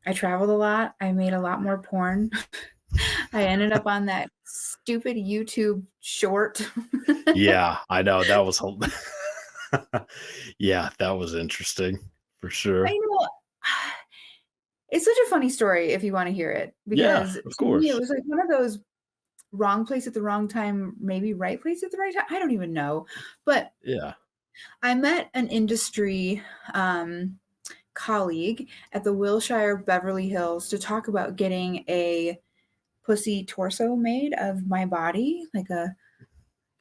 I traveled a lot. I made a lot more porn. I ended up on that stupid YouTube short. Yeah, I know that was yeah, that was interesting for I sure. know. It's such a funny story if you want to hear it, Yeah, because of to me it course. was like one of those wrong place at the wrong time, maybe right place at the right time. I don't even know. But Yeah. I met an industry um, colleague at the Wilshire Beverly Hills to talk about getting a pussy torso made of my body, like a,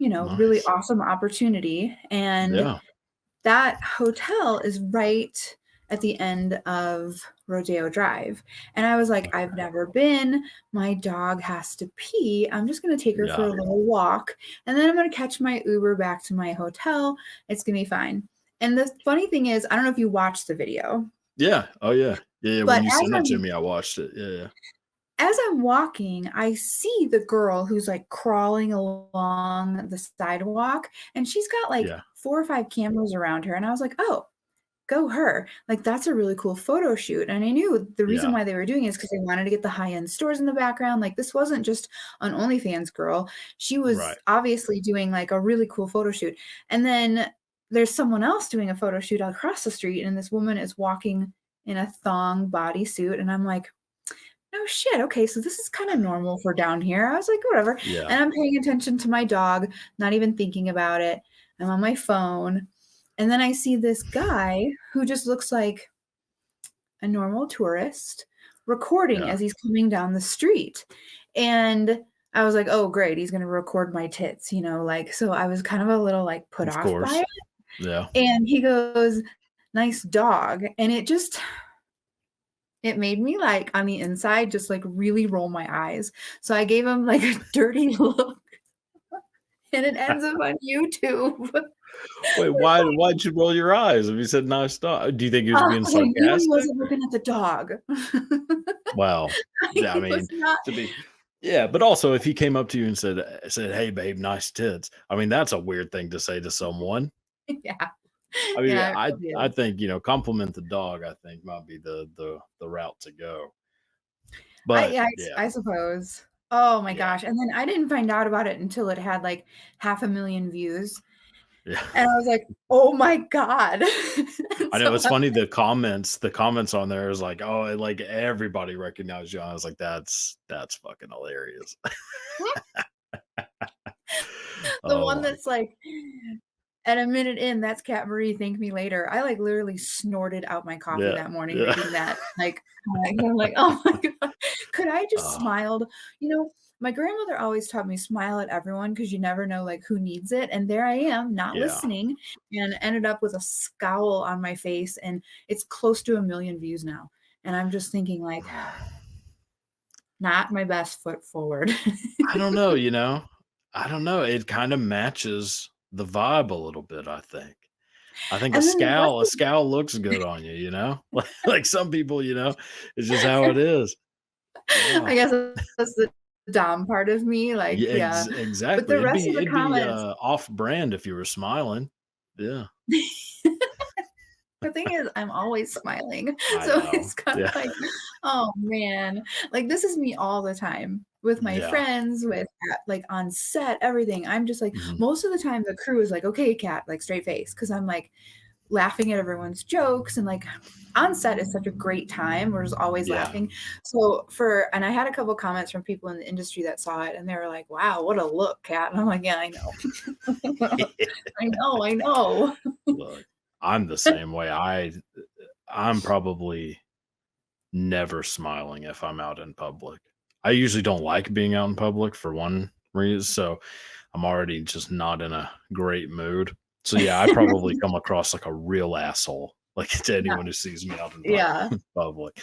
really Nice. awesome opportunity. And Yeah. that hotel is right at the end of Rodeo Drive. And I was like, I've Okay. never been. My dog has to pee. I'm just going to take her for Yeah. a little walk. And then I'm going to catch my Uber back to my hotel. It's going to be fine. And the funny thing is, I don't know if you watched the video, Yeah. Oh, yeah. Yeah, yeah, when but you sent it to me, I watched it. Yeah, yeah. as I'm walking, I see the girl who's like crawling along the sidewalk, and she's got like Yeah. 4 or 5 cameras around her. And I was like, oh, go her. Like, that's a really cool photo shoot. And I knew the reason Yeah. why they were doing it is because they wanted to get the high-end stores in the background. Like, this wasn't just an OnlyFans girl. She was Right. obviously doing like a really cool photo shoot. And then there's someone else doing a photo shoot across the street, and this woman is walking in a thong bodysuit. And I'm like, no shit. Okay, so this is kind of normal for down here. I was like, whatever. Yeah. And I'm paying attention to my dog, not even thinking about it. I'm on my phone. And then I see this guy who just looks like a normal tourist recording Yeah. as he's coming down the street. And I was like, oh, great. He's going to record my tits, like, so I was kind of a little like put Of off by course. it. Yeah. And he goes, nice dog. And it made me like on the inside just like really roll my eyes. So I gave him like a dirty look, and it ends up on YouTube. Wait, why'd you roll your eyes if you said nice dog? Do you think he was being 'Cause I knew he sarcastic? wasn't looking at the dog. Well, yeah, I He was mean, not. to be yeah, but also if he came up to you and said, "Hey, babe, nice tits." I mean, that's a weird thing to say to someone. Yeah. I mean, Yeah, it I really I is. think, compliment the dog, I think might be the route to go. I But yeah, yeah, I suppose. Oh my yeah, gosh, and then I didn't find out about it until it had, like, 500,000 views, yeah. and I was like, "Oh my god." And I know so it's funny the comments on there is like, "Oh, like everybody recognized you." I was like, "That's fucking hilarious." the Oh one my that's like, "At a minute in, that's Cat Marie, thank me later." I, like, literally snorted out my coffee yeah, that morning yeah. reading that, like, I'm like, "Oh my god." Could I just Oh, smiled? My grandmother always taught me smile at everyone because you never know, like, who needs it, and there I am, not yeah. listening, and ended up with a scowl on my face, and it's close to 1,000,000 views now, and I'm just thinking, like, not my best foot forward. I don't know, I don't know, it kinda matches the vibe a little bit, I think. I think a And then the one scowl a scowl looks good on you, you know? Like some people, it's just how it is. I Oh, guess that's the dom part of me, like, yeah, yeah. But exactly. the It'd rest of be the it'd be, comments, off brand if you were smiling. Yeah, the thing is, I'm always smiling. I So know. it's kind of Yeah, like, oh man. Like, this is me all the time with my yeah. friends, like on set, everything. I'm just like, Mhm. most of the time the crew is like, okay, cat, like straight face. Cause I'm like laughing at everyone's jokes, and like on set is such a great time. We're just always Yeah. laughing. And I had a couple comments from people in the industry that saw it, and they were like, wow, what a look, cat. And I'm like, yeah, I know. I know. Look, I'm the same way. I'm probably never smiling if I'm out in public. I usually don't like being out in public for one reason, so I'm already just not in a great mood. So yeah, I probably come across like a real asshole, like to Yeah. anyone who sees me out in Yeah. public.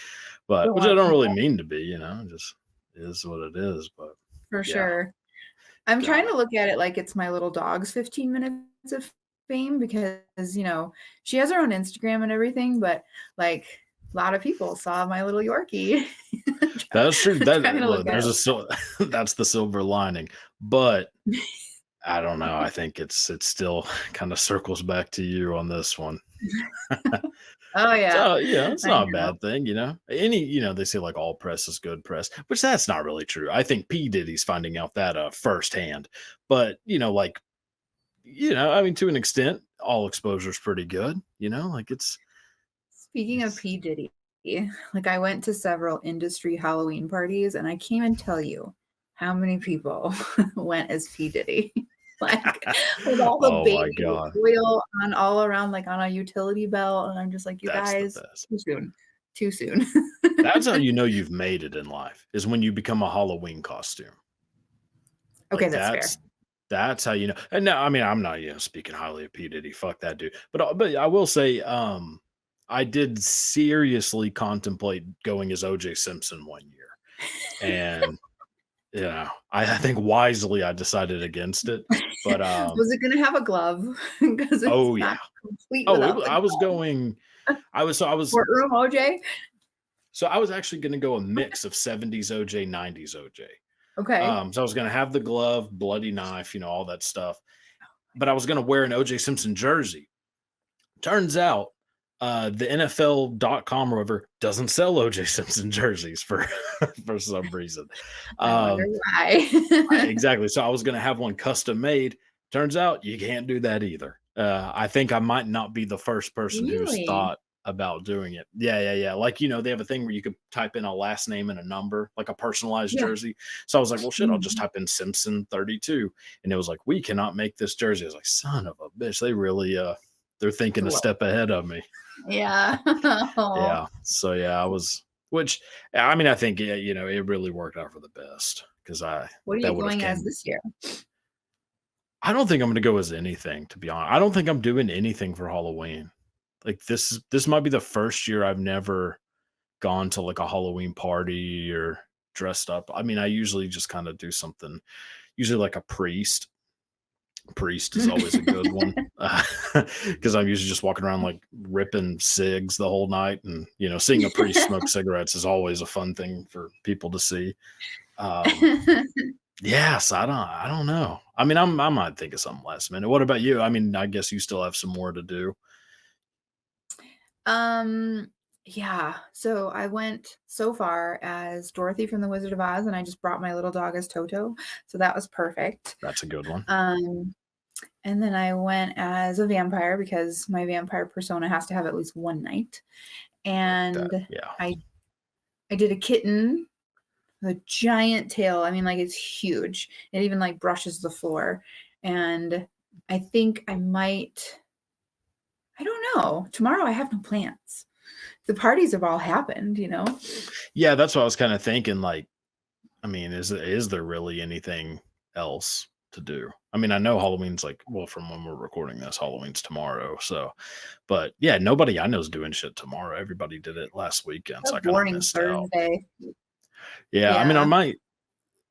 But Don't which I want don't really people mean to be, just is what it is. But for yeah, sure. I'm trying gotta. to look at it like it's my little dog's 15 minutes of fame because, she has her own Instagram and everything, but like a lot of people saw my little Yorkie. That's true. That Trying to look, look at there's it. a that's the silver lining. But I don't know. I think it's still kind of circles back to you on this one. Oh, yeah. So, yeah, it's I not a know. bad thing, you know. They say like all press is good press, which that's not really true. I think P. Diddy's finding out that firsthand. But, I mean, to an extent, all exposure is pretty good, like Speaking of it's P. Diddy, like, I went to several industry Halloween parties, and I can't even tell you how many people went as P. Diddy. Like, with all the oh my baby God. oil on all around, like, on a utility belt, and I'm just like, "You That's the guys, best. too soon. Too soon." That's how you know you've made it in life is when you become a Halloween costume. Okay, Like that's fair. that's how you know. And now, I mean, I'm not speaking highly of P Diddy. Fuck that dude. But I will say, I did seriously contemplate going as OJ Simpson one year, and I think wisely I decided against it. But Was it gonna have a glove? Because it's oh yeah, not complete without the I was glove. going. I was so I was Courtroom OJ? so I was actually going to go a mix of 70s OJ, 90s OJ. Okay. So I was going to have the glove, bloody knife, all that stuff. But I was going to wear an OJ Simpson jersey. Turns out, the NFL.com or whatever doesn't sell OJ Simpson jerseys for for some reason. I wonder Um, why. exactly. So I was going to have one custom made. Turns out you can't do that either. I think I might not be the first person who's Really? thought about doing it. Yeah, yeah, yeah. Like, they have a thing where you could type in a last name and a number, like a personalized Yeah. jersey. So I was like, well, shit, I'll just Mhm. type in Simpson 32. And it was like, we cannot make this jersey. I was like, son of a bitch. They really, they're thinking a Slow. step ahead of me. Yeah. Aw. Yeah. So yeah, which I mean, I think, yeah, it really worked out for the best because What are that you would have going as came. this year? I don't think I'm gonna go as anything, to be honest. I don't think I'm doing anything for Halloween. Like this might be the first year I've never gone to like a Halloween party or dressed up. I mean, I usually just kind of do something, usually like a priest. Priest is always a good one because I'm usually just walking around like ripping cigs the whole night, and seeing a priest smoke cigarettes is always a fun thing for people to see. Um, Yes, I don't know. I mean, I might think of something last minute. What about you? I mean, I guess you still have some more to do. Um, yeah. So I went so far as Dorothy from The Wizard of Oz, and I just brought my little dog as Toto, so that was perfect. That's a good one. Um, and then I went as a vampire because my vampire persona has to have at least one night. That And yeah. I I did a kitten with a giant tail. I mean, like, it's huge. It even, like, brushes the floor. And I think I don't know. Tomorrow I have no plans. The parties have all happened? Yeah, that's what I was kind of thinking. Like, I mean, is there really anything else to do? I mean, I know Halloween's like, well, from when we're recording this, Halloween's tomorrow. So, but yeah, nobody I know is doing shit tomorrow. Everybody did it last weekend, A so I kind of boring missed out. Thursday. Yeah, I mean, I Yeah. might.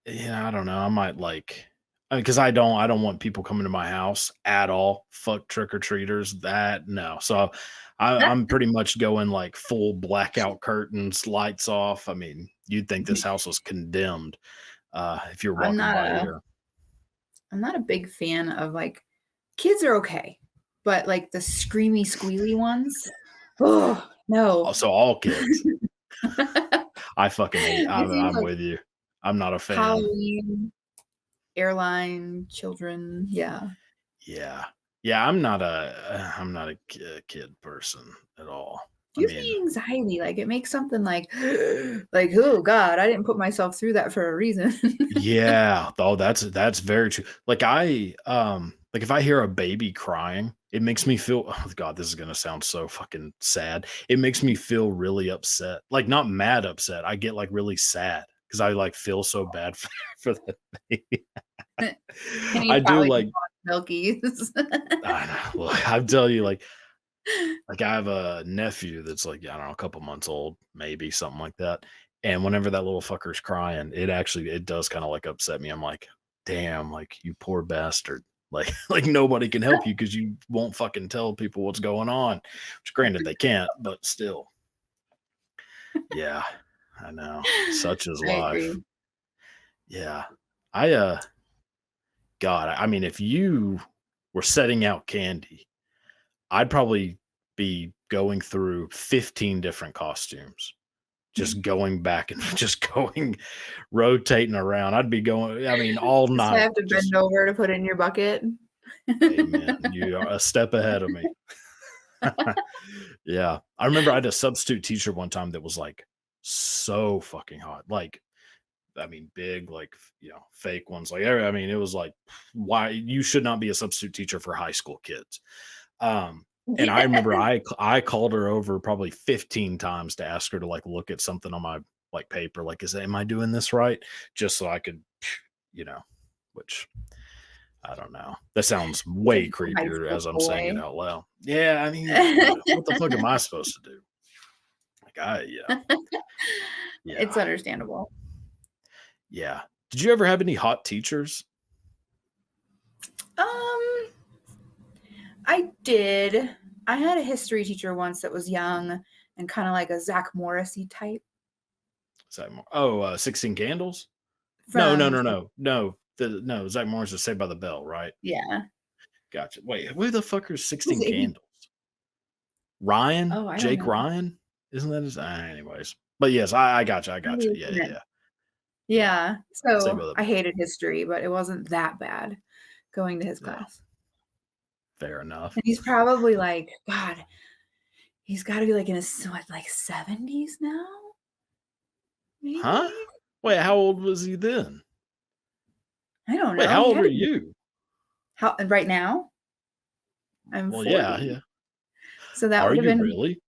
Yeah, I don't know. I might like because I don't want people coming to my house at all. Fuck trick or treaters. That no. So I'm pretty much going like full blackout curtains, lights off. I mean, you'd think this house was condemned if you're I'm walking not by a here. I'm not a big fan of, like, kids are okay, but, like, the screamy, squealy ones, oh, no. Also, all kids. I fucking hate. It seems I'm like with you. I'm not a fan. Halloween, airline, children, yeah. Yeah, yeah. I'm not a kid person at all. I Gives mean, me anxiety, like, it makes something like, like, "Oh god, I didn't put myself through that for a reason." yeah, oh, that's very true. Like if I hear a baby crying, it makes me feel oh god, this is gonna sound so fucking sad. It makes me feel really upset. Like not mad upset. I get like really sad because I like feel so bad for that baby. And he's I do probably just like want Milky's. I know. Look, I tell you, like I have a nephew that's like, I don't know, a couple months old, maybe something like that. And whenever that little fucker's crying, it does kind of like upset me. I'm like, damn, like you poor bastard. Like, like nobody can help you because you won't fucking tell people what's going on. Which granted they can't, but still. Yeah, I know. Such is I life. agree. Yeah. I God, I mean, if you were setting out candy, I'd probably be going through 15 different costumes, just going back and just going rotating around. I'd be going, I mean, all Just night. have to bend Just over to put in your bucket. amen. You are a step ahead of me. Yeah. I remember I had a substitute teacher one time that was like so fucking hot. Like, I mean, big, like, fake ones. Like, I mean, it was like, why you should not be a substitute teacher for high school kids. And I remember Yes. I called her over probably 15 times to ask her to like look at something on my like paper, like, am I doing this right? Just so I could, you know, which I don't know. That sounds way Typical high creepier school as I'm saying it boy. out loud. Yeah, I mean, what the fuck am I supposed to do? Like, It's yeah, understandable. yeah. Did you ever have any hot teachers? Um, I did. I had a history teacher once that was young and kind of like a Zach Morrissey type Is that oh, 16 Candles? No, no, from, no, no, no. No, Zach Morris is Saved by the Bell, right? yeah. Gotcha. Wait, who the fuck are Was 16 it? Candles? Ryan? Oh, I don't Jake know. Ryan? Isn't that his? Anyways. But yes, I got you. I got you. Maybe Yeah, it's yeah, in it. yeah. Yeah. Yeah. Saved So by the I Bell. hated history, but it wasn't that bad going to his Yeah. class. Fair enough. And he's probably like, God, he's got to be like in his what, like 70s now, Huh? maybe. Wait, how old was he then? I don't Wait, know. how He old had are to be you? how right now. I'm Well, yeah, 40, yeah. so that Are would have you been really?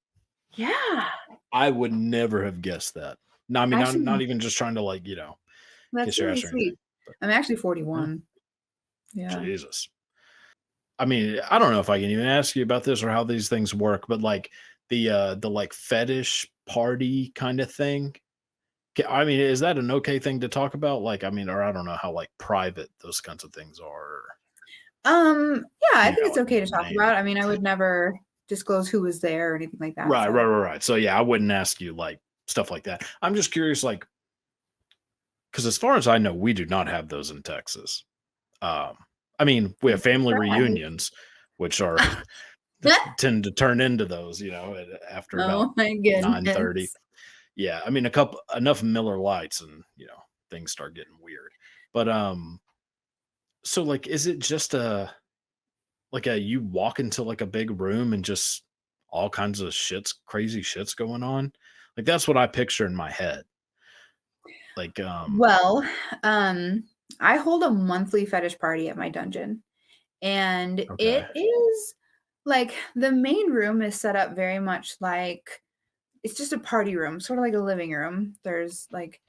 yeah. I would never have guessed that. No, I mean, I'm Actually, not even just trying to like, that's kiss your really ass or anything. sweet. But I'm actually yeah, 41. Yeah. Jesus. I mean, I don't know if I can even ask you about this or how these things work, but like the like fetish party kind of thing. I mean, is that an okay thing to talk about? Like, I mean, or I don't know how like private those kinds of things are. Yeah, I You think got it's like okay to talk names about. I and mean, I shit. would never disclose who was there or anything like that. Right, right, So, right, right. So yeah, I wouldn't ask you like stuff like that. I'm just curious, like, because as far as I know, we do not have those in Texas. Um, I mean, we have family surprise. reunions, which are tend to turn into those, after about Oh my 9:30. goodness. Yeah, I mean, a couple enough Miller Lights, and things start getting weird. But so like, is it just a you walk into like a big room and just all kinds of crazy shits going on? Like that's what I picture in my head. Like, Well, um, I hold a monthly fetish party at my dungeon, and okay, it is like the main room is set up very much like it's just a party room, sort of like a living room. There's like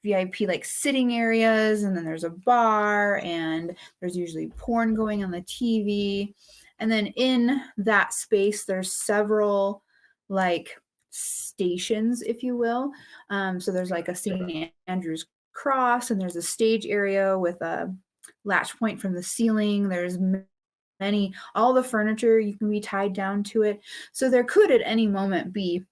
VIP like sitting areas, and then there's a bar, and there's usually porn going on the TV. And then in that space, there's several like stations, if you will. So there's like a okay, St. Andrew's cross, and there's a stage area with a latch point from the ceiling. There's many, all the furniture you can be tied down to it. So there could at any moment be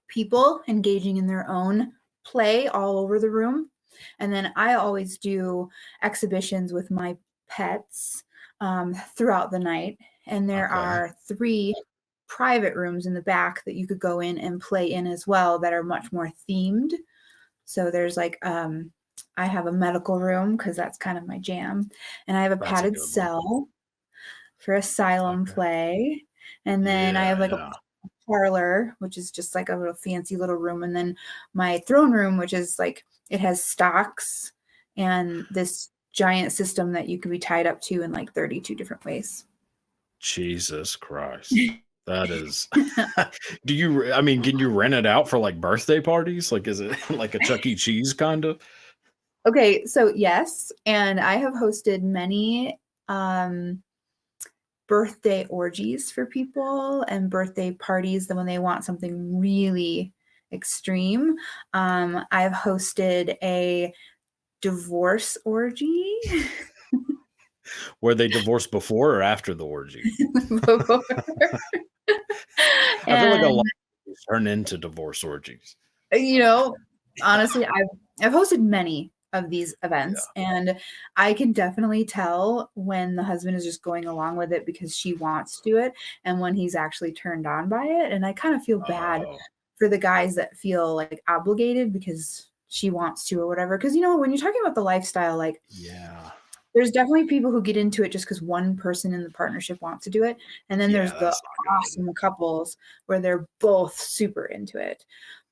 people engaging in their own play all over the room. And then I always do exhibitions with my pets throughout the night. And there okay. are 3 private rooms in the back that you could go in and play in as well that are much more themed. So there's like, I have a medical room because that's kind of my jam. And I have a That's a padded good one. cell for asylum Okay. play. And then I Yeah, have like a yeah. parlor, which is just like a little fancy little room. And then my throne room, which is like it has stocks and this giant system that you can be tied up to in like 32 different ways. Jesus Christ. That is I mean, can you rent it out for like birthday parties? Like, is it like a Chuck E. Cheese kind of? Okay, so yes, and I have hosted many um birthday orgies for people and birthday parties then when they want something really extreme. I've hosted a divorce orgy Were they divorced before or after the orgy? before. I feel like a lot And of these turn into divorce orgies. you know, honestly, I've hosted many. of these Yeah. events, and I can definitely tell when the husband is just going along with it because she wants to do it, and when he's actually turned on by it, and I kind of feel bad Oh, for the guys that feel, like, obligated because she wants to or whatever. Because when you're talking about the lifestyle, like, yeah. there's definitely people who get into it just because one person in the partnership wants to do it, and then there's Yeah, the that's not good. awesome couples where they're both super into it.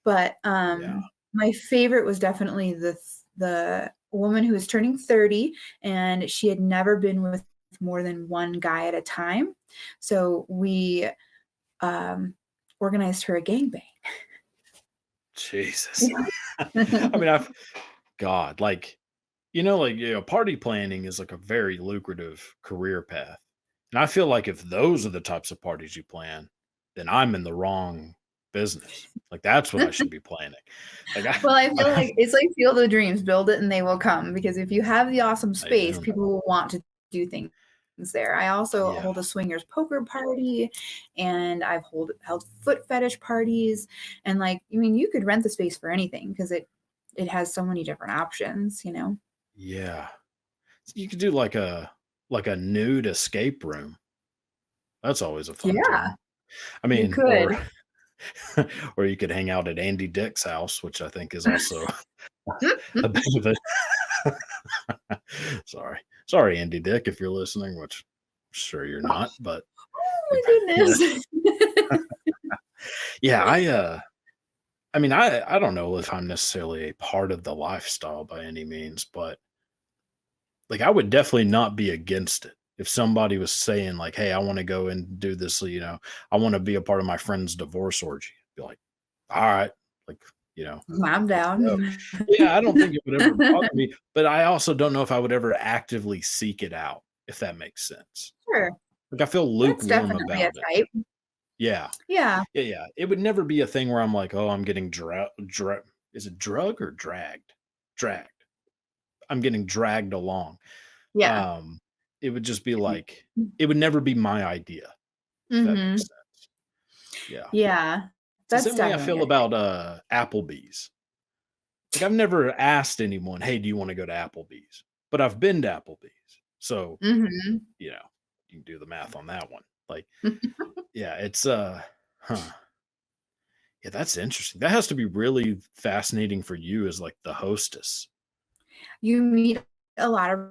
But, Yeah. my favorite was definitely the woman who was turning 30, and she had never been with more than one guy at a time. So we, um, organized her a gangbang. Jesus. I mean, I've God, like, party planning is like a very lucrative career path. And I feel like if those are the types of parties you plan, then I'm in the wrong business. Like that's what I should be planning. Like Well, I feel I like it's like Field of Dreams, build it and they will come, because if you have the awesome space, amen. people will want to do things there. I also Yeah. hold a swingers poker party, and I've held foot fetish parties, and, like, I mean, you could rent the space for anything because it has so many different options. Yeah. You could do like a nude escape room. That's always a fun Yeah, time. I you mean, or could. or you could hang out at Andy Dick's house, which I think is also a bit of a sorry, Andy Dick, if you're listening, which I'm sure you're not, but Oh like, my yeah, goodness. yeah. I mean, I don't know if I'm necessarily a part of the lifestyle by any means, but like, I would definitely not be against it if somebody was saying like, "Hey, I want to go and do this," I want to be a part of my friend's divorce orgy. Be like, all right, like, I'm let's go. down. Yeah, I don't think it would ever bother me, but I also don't know if I would ever actively seek it out, if that makes sense. Sure, Like, I feel that's lukewarm definitely a about it. type. Yeah. Yeah. Yeah, yeah. It would never be a thing where I'm like, "Oh, I'm getting is it drug or dragged? Dragged. I'm getting dragged along." Yeah. Um, it would just be like it would never be my idea, if that makes Mhm. sense. Yeah. Yeah, It's the that's same way I definitely feel a about, Applebee's. Like, I've never asked anyone, "Hey, do you wanna go to Applebee's?" But I've been to Applebee's. So, mhm. you know, you can do the math on that one. Like, yeah, huh. Yeah, that's interesting. That has to be really fascinating for you as, like, the hostess. You meet a lot of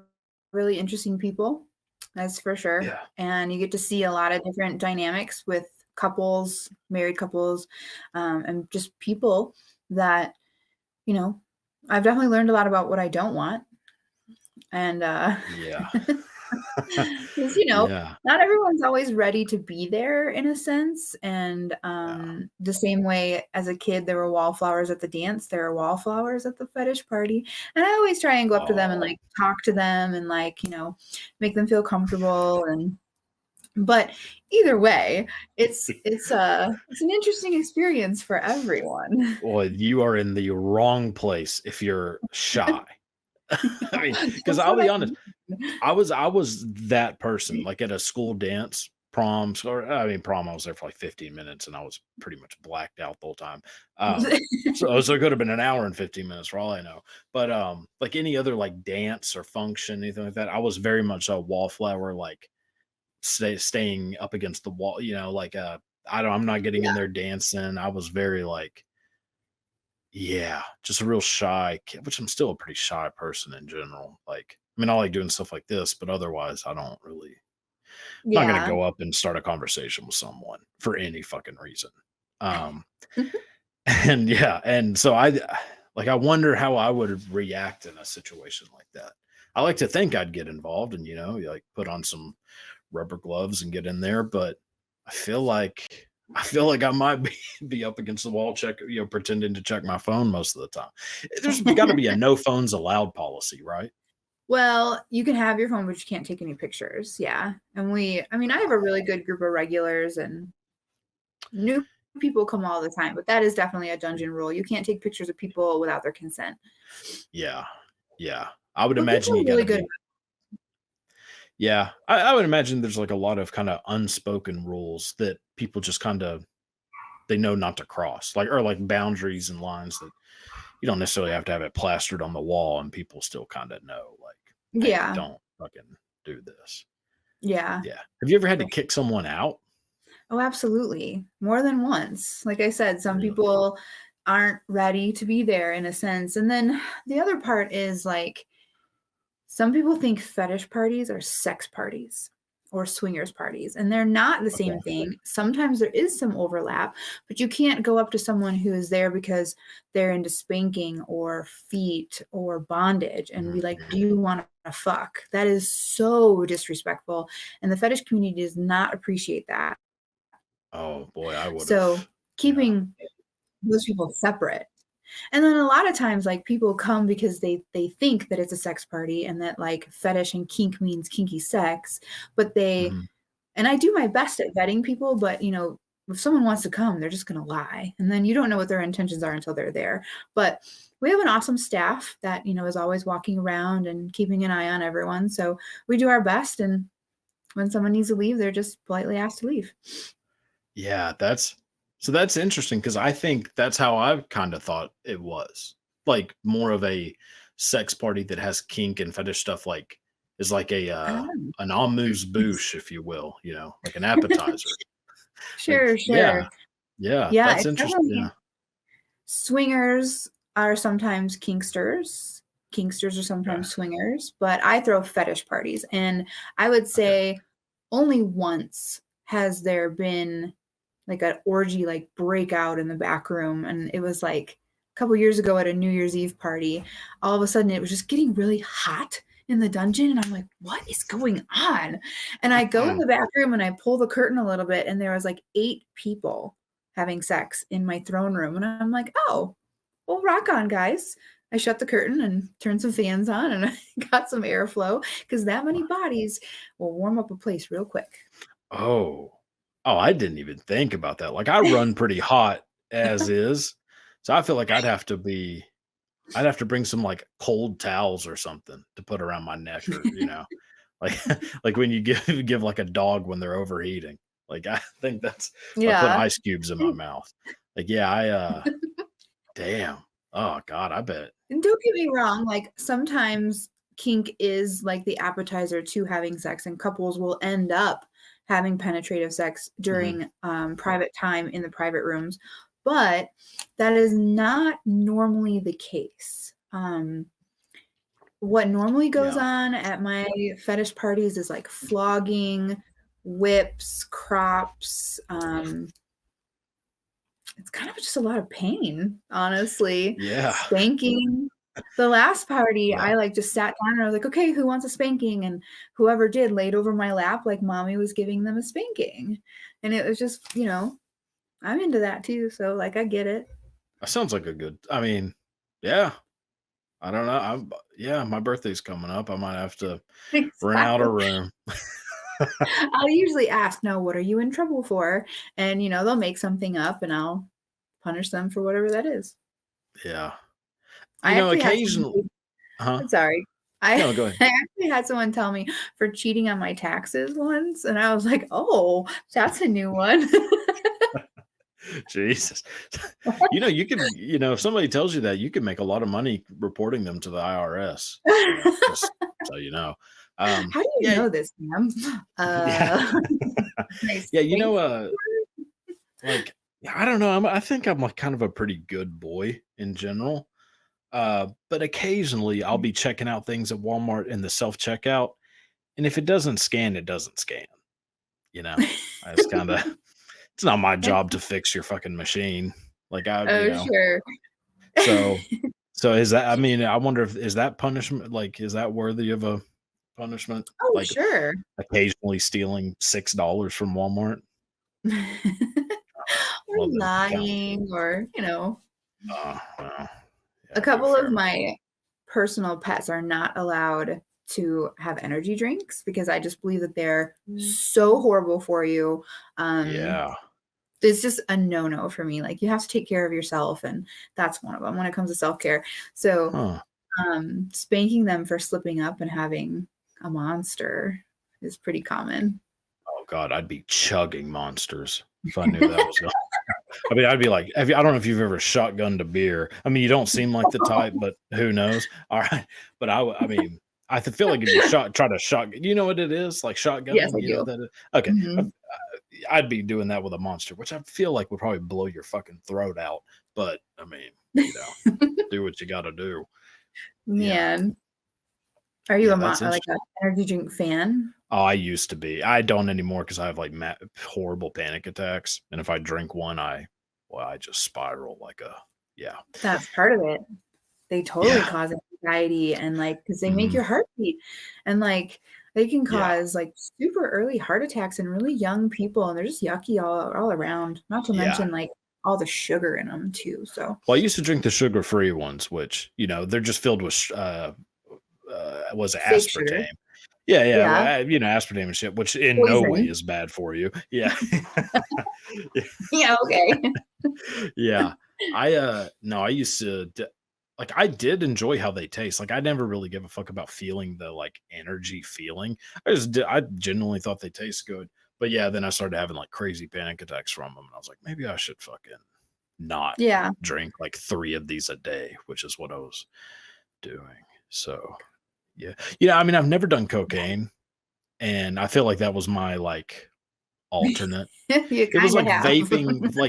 really interesting people, that's for sure, Yeah. and you get to see a lot of different dynamics with couples, married couples, and just people that, you know I've definitely learned a lot about what I don't want, and, Yeah. 'cause, Yeah. not everyone's always ready to be there in a sense, and, Yeah. the same way as a kid, there were wallflowers at the dance, there are wallflowers at the fetish party, and I always try and go up to them and, Oh, like, talk to them and, like, make them feel comfortable, but either way, it's an interesting experience for everyone. boy, you are in the wrong place if you're shy. I mean, because That's I'll what be I honest, mean. I was that person, like, at a school dance, proms, or I mean, prom, I was there for, like, 15 minutes, and I was pretty much blacked out the whole time. So it could have been an hour and 15 minutes for all I know. But, like any other, like, dance or function, anything like that, I was very much a wallflower, like, staying up against the wall, like, I'm not getting in Yeah, there dancing. I was very, like, yeah, just a real shy kid, which I'm still a pretty shy person in general. Like, I mean, I like doing stuff like this, but otherwise, I don't really. I'm not gonna yeah. go up and start a conversation with someone for any fucking reason. Um, and yeah, and so I wonder how I would react in a situation like that. I like to think I'd get involved and like put on some rubber gloves and get in there, but I feel like I might be up against the wall, pretending to check my phone most of the time. There's got to be a no phones allowed policy, right? Well, you can have your phone, but you can't take any pictures, yeah, and I mean, I have a really good group of regulars, and new people come all the time, but that is definitely a dungeon rule. You can't take pictures of people without their consent. Yeah, yeah. I would But people imagine you are got really to good. be. Yeah, I would imagine there's like a lot of kind of unspoken rules that people just kind of they know not to cross, like or like boundaries and lines that you don't necessarily have to have it plastered on the wall, and people still kind of know, like, hey, Yeah. don't fucking do this. Yeah. Yeah. Have you ever had For to kick someone out? Oh, absolutely. More than once. Like I said, some Really? people aren't ready to be there in a sense. And then the other part is like some people think fetish parties are sex parties or swingers parties, and they're not the Okay. same thing. Sometimes there is some overlap, but you can't go up to someone who is there because they're into spanking or feet or bondage and be like, "Do Mhm. you want to fuck?" That is so disrespectful, and the fetish community does not appreciate that. Oh boy, I would have. So, Yeah. keeping those people separate. And then a lot of times, like, people come because they think that it's a sex party and that, like, fetish and kink means kinky sex, but they Mhm. and I do my best at vetting people, but, if someone wants to come, they're just gonna lie, and then you don't know what their intentions are until they're there. But we have an awesome staff that, is always walking around and keeping an eye on everyone, so we do our best, and when someone needs to leave, they're just politely asked to leave. Yeah, that's interesting because I think that's how I've kind of thought it was. Like more of a sex party that has kink and fetish stuff, like is like a Oh. an amuse bouche, if you will, like an appetizer. Like, Sure, yeah, sure. yeah, Yeah, that's it's interesting. definitely Yeah. swingers are sometimes kinksters. Kinksters are Okay. sometimes swingers, but I throw fetish parties, and I would Okay. say only once has there been like an orgy like breakout in the back room, and it was like a couple years ago at a New Year's Eve party. All of a sudden, it was just getting really hot in the dungeon, and I'm like, "What is going on?" And I go in Mm. the back room and I pull the curtain a little bit, and there was like 8 people having sex in my throne room, and I'm like, "Oh, well, rock on, guys." I shut the curtain and turned some fans on, and I got some airflow because that many bodies will warm up a place real quick. Oh. Oh, I didn't even think about that. Like I run pretty hot as is. So I feel like I'd have to bring some like cold towels or something to put around my neck or, like like when you give like a dog when they're overheating. Like I think that's I put Yeah. ice cubes in my mouth. Like yeah, damn. Oh god, I bet. And don't get me wrong, like, sometimes kink is, like, the appetizer to having sex, and couples will end up having penetrative sex Mhm. during, private time in the private rooms, but that is not normally the case. What normally goes Yeah. on at my fetish parties is, like, flogging, whips, crops, it's kind of just a lot of pain, honestly. Yeah. Spanking. The last party, Yeah. I, like, just sat down and I was like, "Okay, who wants a spanking?" And whoever did laid over my lap like mommy was giving them a spanking. And it was just, I'm into that too, so, like, I get it. That sounds like a good I mean, yeah. I don't know. Yeah, my birthday's coming up. I might have to rent out a Exactly. room. I'll usually ask, "No, what are you in trouble for?" And, they'll make something up and I'll punish them for whatever that is. Yeah. I actually had someone Occasionally. Huh? Sorry. I No, go ahead. I actually had someone tell me for cheating on my taxes once, and I was like, "Oh, that's a new one." Jesus. You can, if somebody tells you that, you can make a lot of money reporting them to the IRS, just so you know. "How do you Yeah, know this, ma'am?" yeah. Nice. Yeah, Thank like, yeah, I don't know. I think I'm like kind of a pretty good boy in general. But occasionally I'll you. be checking out things at Walmart in the self-checkout, and if it doesn't scan, it doesn't scan, you know? I just kinda it's not my job to fix your fucking machine. Like, Oh, sure. so so is that I mean, I wonder if is that punishment like, is that worthy of a punishment? Oh, Like, sure. occasionally stealing $6 from Walmart? Or Well, then count lying or, well, a yeah, go couple of fair. my personal pets are not allowed to have energy drinks because I just believe that they're so horrible for you. Um, Yeah. it's just a no-no for me. Like, you have to take care of yourself, and that's one of them when it comes to self-care. So, Huh. spanking them for slipping up and having a monster is pretty common. Oh god, I'd be chugging Monsters if I knew that was going. I mean, I'd be like, I don't know if you've ever shotgunned a beer. I mean, you don't seem like the type, but who knows? All right, but I mean, feel like if you try to shot, you know what it is, like Yes, shotgunning. I You know do. that? Okay, Mhm. I'd be doing that with a monster, which I feel like would probably blow your fucking throat out. But I mean, do what you got to do. Yeah, Man, are you yeah, that's like interesting. a energy drink fan? Oh, I used to be. I don't anymore because I have like horrible panic attacks, and if I drink one, I just spiral like a yeah, That's part of it. They totally yeah, cause anxiety and, like, because they make mhm, your heart beat, and, like, they can yeah, cause, like, super early heart attacks in really young people, and they're just yucky all around, not to yeah. mention, like, all the sugar in them too, so Well, I used to drink the sugar-free ones, which they're just filled with was it fake sugar. aspartame? Yeah, yeah, well, Yeah, aspartame and shit, which in no way poison. is bad for you. Yeah. Yeah, okay. Yeah. No, I used to like, I did enjoy how they taste. Like, I never really give a fuck about feeling the, like, energy feeling. I genuinely thought they taste good. But, yeah, then I started having, like, crazy panic attacks from them, and I was like, "Maybe I should fucking not Yeah. drink, like, 3 of these a day," which is what I was doing. So, yeah. I mean, I've never done cocaine, and I feel like that was my, like, alternate. You It was kinda like have.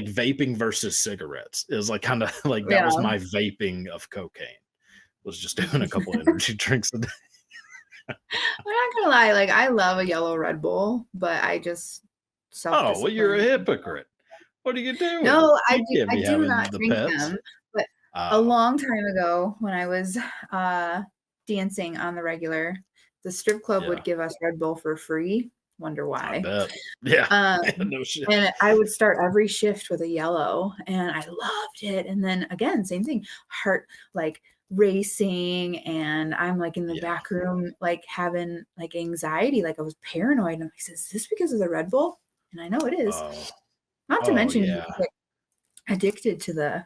vaping versus cigarettes. It was like kinda like that was Yeah. my vaping of cocaine, was just doing a couple of energy drinks a day. I'm not gonna lie, like, I love a yellow Red Bull, but I just Oh, well, you're a self-discipline. hypocrite. What are you doing? No, You can't I be do having not the drink pets. them, but a Oh, long time ago when I was, uh, dancing on the regular, the strip club yeah, would give us Red Bull for free, wonder I why. bet. Yeah. Um, No shit. and I would start every shift with a yellow, and I loved it, and then again, same thing, heart, like, racing, and I'm, like, in the Yeah. back room, like, having, like, anxiety, like, I was paranoid, and I'm like, "Is this because of the Red Bull?" And I know it is. Oh. Not to Oh, mention you yeah. get addicted to the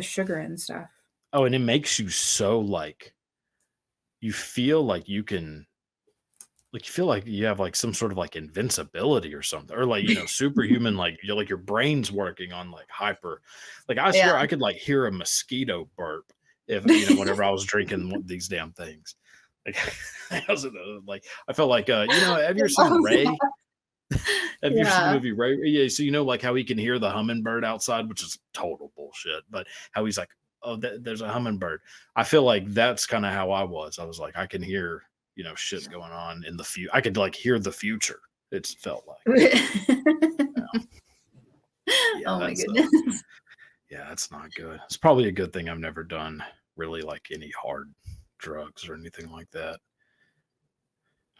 sugar and stuff. Oh, and it makes you so, like you feel like you can like, you feel like you have, like, some sort of, like, invincibility or something, or, like, superhuman, like, your brain's working on, like, hyper like, I Yeah. swear I could, like, hear a mosquito burp if, whenever I was drinking one these damn things. Like, I wasn't, like, I felt like, have you ever seen Ray? Have you ever seen the Yeah. movie Ray? Yeah, so, like, how he can hear the hummingbird outside, which is total bullshit, but how he's like, "Oh, there's a hummingbird." I feel like that's kinda how I was. I was like, I can hear, shit going on in the I could, like, hear the future, it's felt like. Yeah. Yeah, Oh my goodness. that's not good. It's probably a good thing I've never done really, like, any hard drugs or anything like that.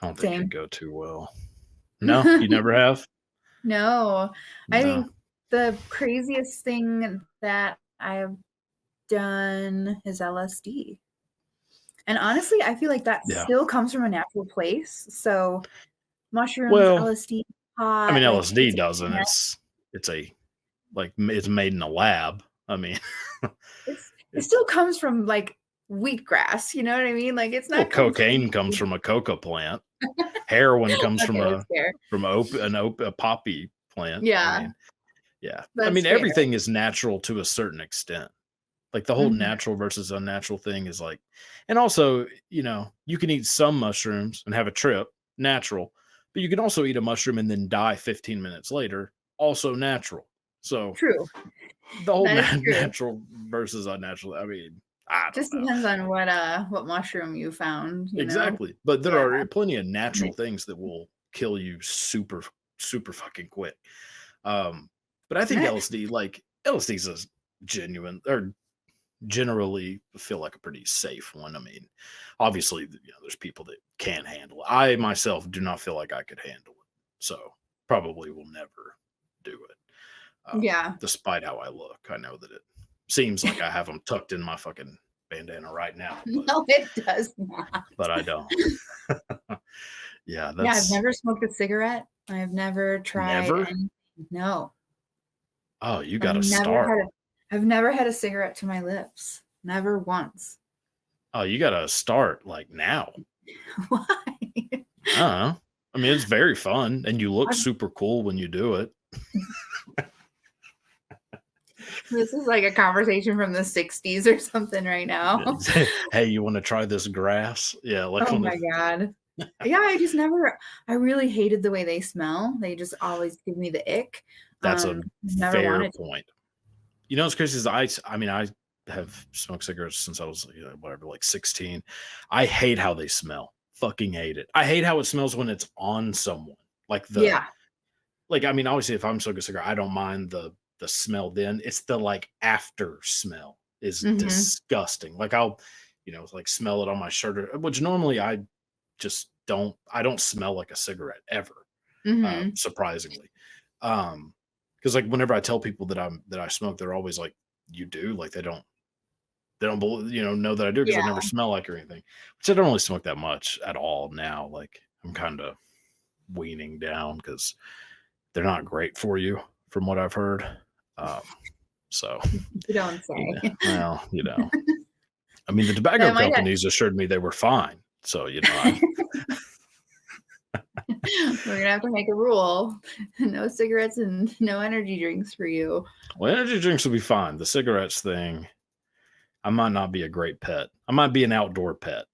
I don't think it'd Same. go too well. No? You never have? No. I No. think the craziest thing that I have done is LSD. And honestly, I feel like that Yeah. still comes from a natural place. So mushrooms, Well, LSD, I mean, pot, like LSD it's doesn't. It's a like it's made in a lab. I mean, it it's still comes from like wheatgrass, you know what I mean? Like it's well, not cocaine comes completely from a coca plant. Heroin comes from okay, that's fair. a poppy plant. I Yeah, mean, yeah. I that's mean, fair. everything is natural to a certain extent. Like the whole Mhm. natural versus unnatural thing is like, and also, you can eat some mushrooms and have a trip, natural, but you can also eat a mushroom and then die 15 minutes later, also natural. So True. the whole That is true. natural versus unnatural. I mean, I don't Just know. depends on what mushroom you found, you know? Exactly. But there Yeah. are plenty of natural things that will kill you super, super fucking quick. Um, but I think Right. LSD is a genuine or generally feel like a pretty safe one. I mean, obviously, there's people that can handle it. I myself do not feel like I could handle it. So probably will never do it. Yeah. Despite how I look, I know that it seems like I have them tucked in my fucking bandana right now, No, it does not. but I don't. Yeah, Yeah, I've that's never smoked a cigarette. I've never tried never. anything. No. Oh, you I've got to never start. had I've never had a cigarette to my lips. Never once. Oh, you got to start like now. Why? I don't know. I mean, it's very fun, and you look I've super cool when you do it. This is like a conversation from the 60s or something right now. Yeah, hey, you want to try this grass? Yeah, like Oh one my of god. Yeah, I really hated the way they smell. They just always give me the ick. that's a Never fair wanted to. point. You know, what's crazy is I mean, I have smoked cigarettes since I was, whatever, like 16. I hate how they smell. Fucking hate it. I hate how it smells when it's on someone. Like Yeah. I mean, obviously, if I'm smoking a cigarette, I don't mind the smell. Then it's the like after smell is Mhm. disgusting. Like I'll, like smell it on my shirt, which normally I just don't. I don't smell like a cigarette ever. Mhm. Surprisingly, because like whenever I tell people that I smoke, they're always like, "You do?" Like they don't know that I do because I Yeah. never smell like or anything. Which I don't really smoke that much at all now. Like I'm kind of weaning down because they're not great for you, from what I've heard. Um, so You don't say. well, I mean, the tobacco Yeah, my dad companies assured me they were fine. So I we're gonna have to make a rule. No cigarettes and no energy drinks for you. well, energy drinks will be fine. The cigarettes thing, I might not be a great pet. I might be an outdoor pet.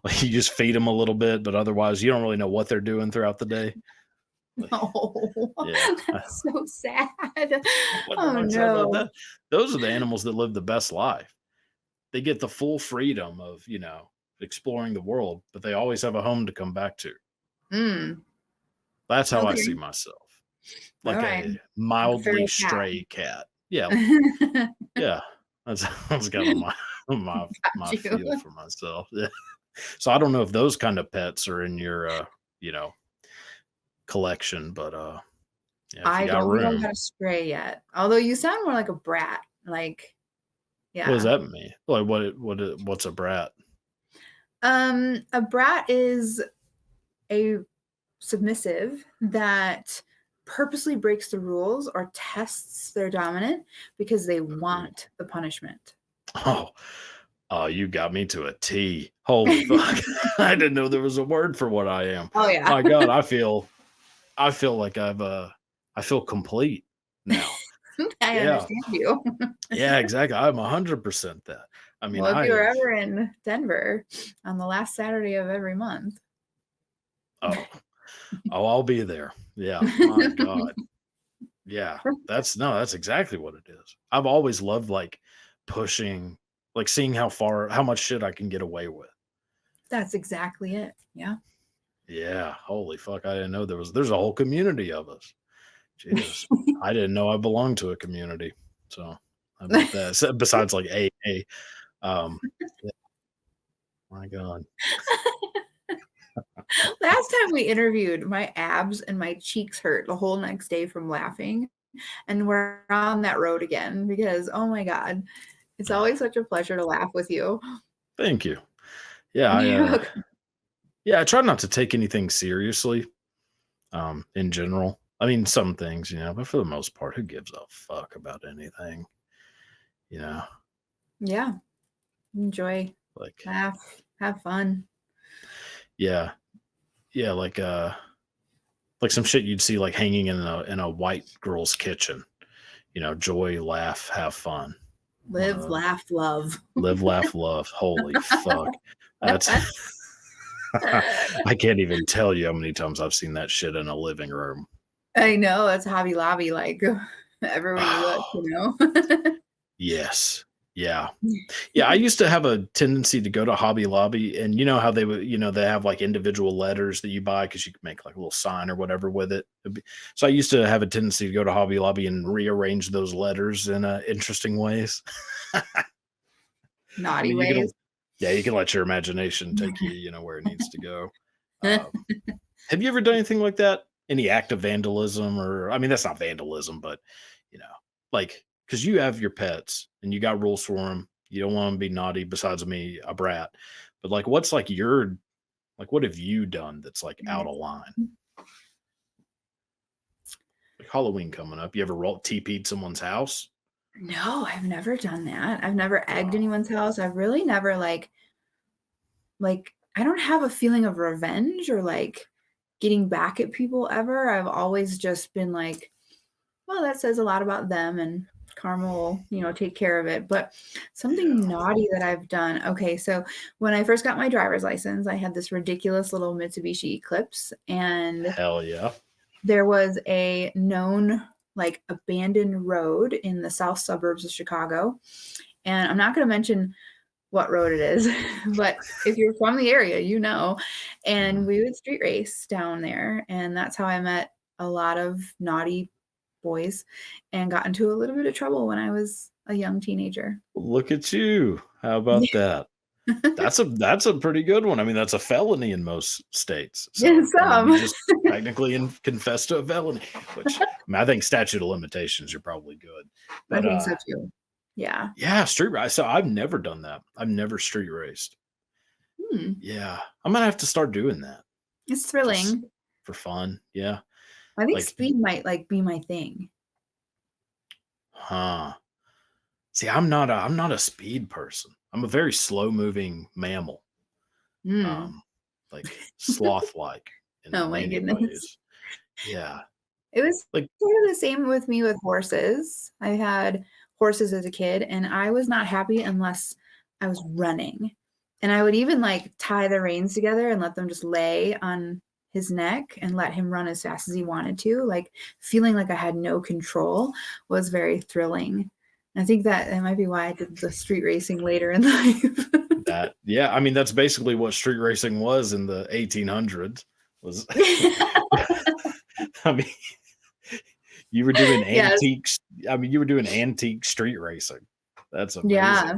Like you just feed them a little bit, but otherwise you don't really know what they're doing throughout the day. Like, No, yeah. that's so sad. What the Oh, fuck's sad about no. that? Those are the animals that live the best life. They get the full freedom of, exploring the world, but they always have a home to come back to. Mm, That's how I see okay. myself. Like Alright. a Like a mildly feral cat. stray cat. Yeah, yeah. That's kind of my my Got you. feel for myself. Yeah. So I don't know if those kind of pets are in your you know, collection, but yeah, if you I got don't think I've room. got a stray yet, although you sound more like a brat, like What does yeah. that mean? Like what's a brat? A brat is a submissive that purposely breaks the rules or tests their dominant because they Ooh. want the punishment. Oh, oh, you got me to a T. Holy fuck. I didn't know there was a word for what I am. Oh, yeah. My God, I feel like I feel complete now. I Yeah. understand you. Yeah, exactly. I'm 100% that. I mean, Well, if I you were have ever in Denver on the last Saturday of every month. oh, oh, I'll be there. Yeah, my God. Yeah. That's exactly what it is. I've always loved like pushing, like seeing how much shit I can get away with. That's exactly it. Yeah. Yeah. Holy fuck. I didn't know there's a whole community of us. Jesus. I didn't know I belonged to a community. So how about that? Besides like AA. Yeah, my God. Last time we interviewed, my abs and my cheeks hurt the whole next day from laughing. And we're on that road again because, oh my God, it's always such a pleasure to laugh with you. Thank you. Yeah, You're welcome. yeah, I try not to take anything seriously, in general. I mean, some things, but for the most part, who gives a fuck about anything, you know? Yeah. Enjoy, Like, laugh, have fun. yeah, yeah, like some shit you'd see like hanging in a white girl's kitchen, joy, laugh, have fun. One of Live, those. laugh, love. Live, laugh, love. Holy fuck. That's I can't even tell you how many times I've seen that shit in a living room. I know it's Hobby Lobby, like everywhere you look, you know? Yes. Yeah. Yeah, I used to have a tendency to go to Hobby Lobby, and you know how they would, they have like individual letters that you buy because you can make like a little sign or whatever with it. So I used to have a tendency to go to Hobby Lobby and rearrange those letters in interesting ways. I Naughty mean, ways. yeah, you can let your imagination take you, where it needs to go. Have you ever done anything like that? Any act of vandalism, or I mean, that's not vandalism, but you know, like because you have your pets and you got rules for them. You don't want them to be naughty. Besides me, a brat. But like, what's like your like? What have you done that's like out of line? Like Halloween coming up. You ever TP'd someone's house? No, I've never done that. I've never egged Oh, anyone's house. I've really never I don't have a feeling of revenge or like getting back at people ever. I've always just been like, well, that says a lot about them, and karma will, take care of it. But Yeah. something naughty that I've done. Okay, so when I first got my driver's license, I had this ridiculous little Mitsubishi Eclipse, and Hell yeah. there was a known like abandoned road in the south suburbs of Chicago. And I'm not going to mention what road it is, but if you're from the area, you know. And Mhm. we would street race down there, and that's how I met a lot of naughty boys and got into a little bit of trouble when I was a young teenager. Look at you. How about that? That's a pretty good one. I mean, that's a felony in most states. Yeah, So, I mean, you some. just technically confessed to a felony, which I mean, I think statute of limitations, you're probably good. I But think so too. Yeah. yeah, street race. So I've never done that. I've never street raced. Hmm. Yeah. I'm gonna have to start doing that It's just thrilling. for fun. Yeah. I think Like, speed might like be my thing. huh. See, I'm not a speed person. I'm a very slow moving mammal. Mm. Um, like sloth like Oh in my many goodness. ways. Yeah. It was Like, sort of the same with me with horses. I had horses as a kid, and I was not happy unless I was running. And I would even like tie the reins together and let them just lay on his neck and let him run as fast as he wanted to. Like feeling like I had no control was very thrilling. I think that might be why I did the street racing later in life. that yeah, I mean, that's basically what street racing was in the 1800s was I mean, you were doing Yes. antiques I mean, you were doing antique street racing. That's amazing. Yeah.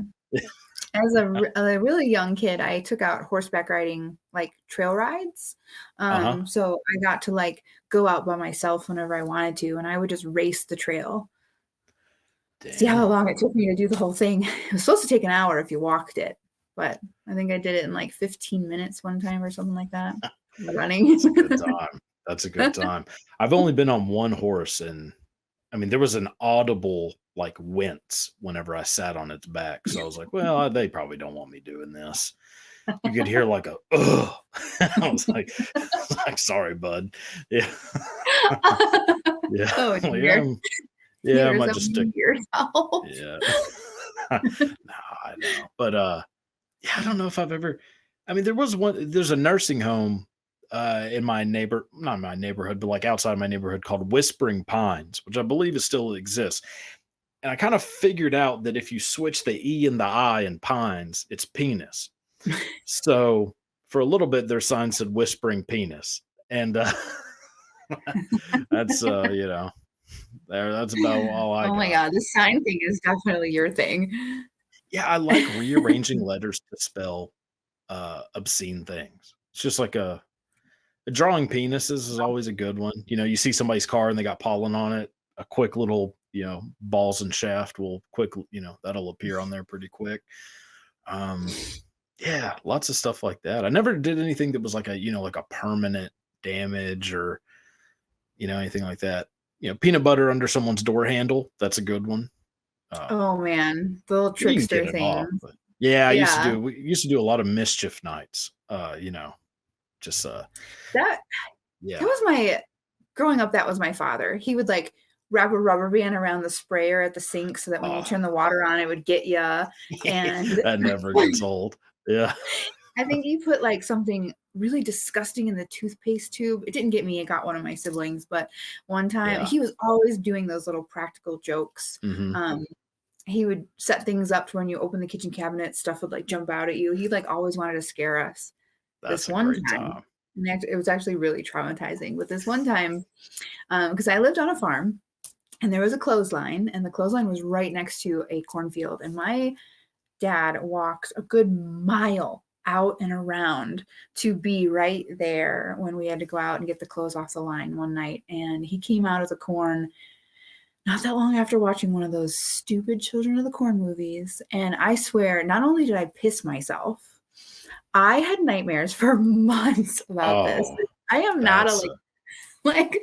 As a really young kid, I took out horseback riding, like, trail rides. Uh-huh. So I got to, like, go out by myself whenever I wanted to, and I would just race the trail. See how Damn. long it took me to do the whole thing. It was supposed to take an hour if you walked it, but I think I did it in, like, 15 minutes one time or something like that, running. That's a good time. That's a good time. I've only been on one horse, and I mean, there was an audible, like, wince whenever I sat on its back, so I was like, "Well, they probably don't want me doing this." You could hear like a, "Ugh." I was like I was like, "Sorry, bud." Yeah. Yeah. Oh, Well, yeah, dear. yeah, You I were might so just stick. mean to yourself. Yeah. No, I know. But, yeah, I don't know if I've ever I mean, there's a nursing home, in my not my neighborhood, but, like, outside my neighborhood called Whispering Pines, which I believe it still exists, and I kind of figured out that if you switch the E and the I in Pines, it's penis. So, for a little bit, their sign said "Whispering Penis," and, that's, that's about all I Oh my got. god, the sign thing is definitely your thing. Yeah, I like rearranging letters to spell, obscene things. It's just like drawing penises is always a good one. You know, you see somebody's car and they got pollen on it, a quick little, balls and shaft will that'll appear on there pretty quick. Um, yeah, lots of stuff like that. I never did anything that was like like a permanent damage or, anything like that. Peanut butter under someone's door handle, that's a good one. Um, Oh, man, the little you can trickster get it off, things. but yeah, Yeah, we used to do a lot of mischief nights. Just that that yeah. was my growing up, that was my father. He would, like, wrap a rubber band around the sprayer at the sink so that when you Oh, turn the water on, it would get you. And that never gets old. Yeah. I think he put, like, something really disgusting in the toothpaste tube. It didn't get me, it got one of my siblings, but one time Yeah. he was always doing those little practical jokes. Mhm. Um, he would set things up to when you open the kitchen cabinet, stuff would, like, jump out at you. He, like, always wanted to scare us. This That's a one great time, time. and it was actually really traumatizing, but this one time, because I lived on a farm, and there was a clothesline, and the clothesline was right next to a cornfield, and my dad walked a good mile out and around to be right there when we had to go out and get the clothes off the line one night, and he came out of the corn not that long after watching one of those stupid Children of the Corn movies, and I swear, not only did I piss myself, I had nightmares for months about this. Oh, I am not a, that's like a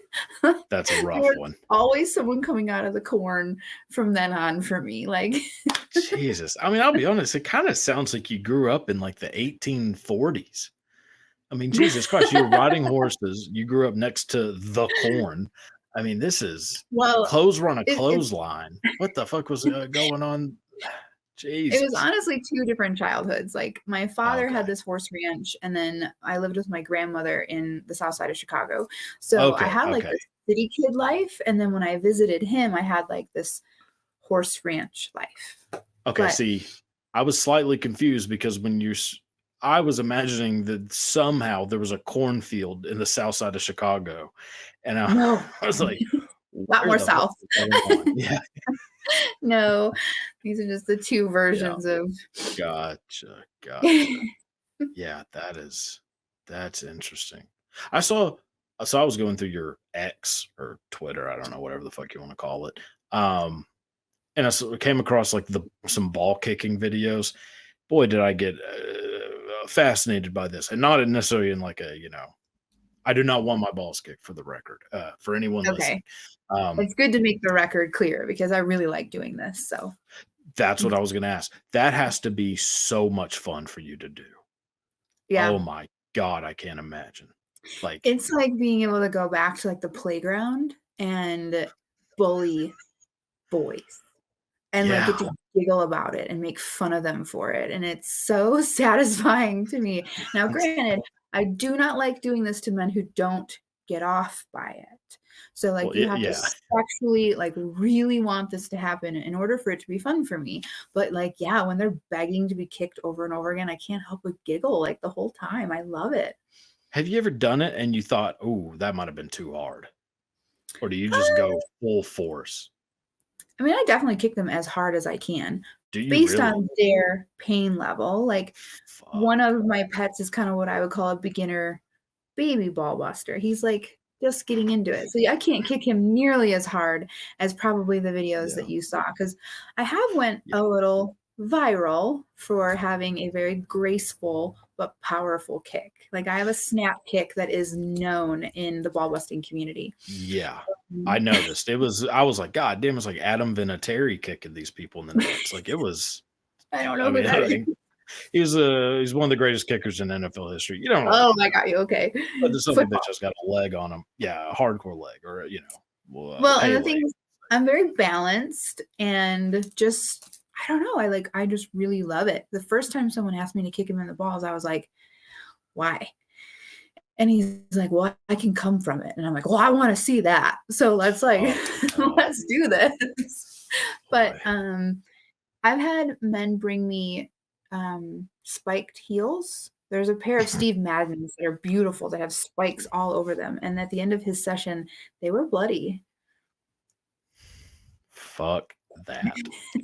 like, that's a there rough was one. always someone coming out of the corn from then on for me, like Jesus. I mean, I'll be honest, it kinda sounds like you grew up in, like, the 1840s. I mean, Jesus Christ, you were riding horses, you grew up next to the corn. I mean, this is Well, clothes run a it's clothesline. What the fuck was, going on? it was Jesus. honestly 2 different childhoods. Like, my father Okay. had this horse ranch, and then I lived with my grandmother in the South Side of Chicago. So, I Okay, had, like, okay. this city kid life, and then when I visited him, I had, like, this horse ranch life. Okay, But see, I was slightly confused because when I was imagining that somehow there was a cornfield in the South Side of Chicago, and I no, I was like, lot "Where more the fuck south. is going on?" Yeah, No, these are just the 2 yeah. versions of Gotcha, gotcha. Yeah, that's interesting. I saw I was going through your X or Twitter, I don't know, whatever the fuck you wanna call it, um, and came across, like, some ball kicking videos. Boy, did I get, fascinated by this, and not necessarily in, like, I do not want my balls kicked for the record, for anyone listening. okay. Um, It's good to make the record clear because I really like doing this, so that's what I was gonna ask. That has to be so much fun for you to do. Oh yeah. my god, I can't imagine. Like, It's like being able to go back to, like, the playground and bully boys and, like, get yeah. to giggle about it and make fun of them for it, and it's so satisfying to me. Now, granted, I do not like doing this to men who don't get off by it. So, Well, like, you have to yeah. sexually, like, really want this to happen in order for it to be fun for me. But, like, yeah, when they're begging to be kicked over and over again, I can't help but giggle, like, the whole time. I love it. Have you ever done it and you thought, "Ooh, that might have been too hard?" Or do you just go full force? I mean, I definitely kick them as hard as I can Do you based really? on their pain level. Like, one Fuck. of my pets is kinda what I would call a beginner baby ball buster. He's, like, just getting into it. So, yeah, I can't kick him nearly as hard as probably the videos Yeah, that you saw, because I have went yeah. a little viral for having a very graceful but powerful kick. Like, I have a snap kick that is known in the ball busting community. Yeah. I Mm. noticed. I was like, "God damn," it's like Adam Vinatieri kicking these people in the nuts. Like, it was I don't know I who mean, that is. he's one of the greatest kickers in NFL history. You don't know who Oh, I'm I talking got you, okay. but the son of a bitch Football. has got a leg on him. Yeah, a hardcore leg or, Well, and the Pele. thing is, I'm very balanced and just I don't know, I just really love it. The first time someone asked me to kick him in the balls, I was like, "Why?" And he's like, "Well, I can come from it." And I'm like, "Well, I wanna see that. So let's, like, Fucking hell, let's do this." But, boy. I've had men bring me, spiked heels. There's a pair of Steve Madden's that are beautiful that have spikes all over them, and at the end of his session, they were bloody. Fuck that.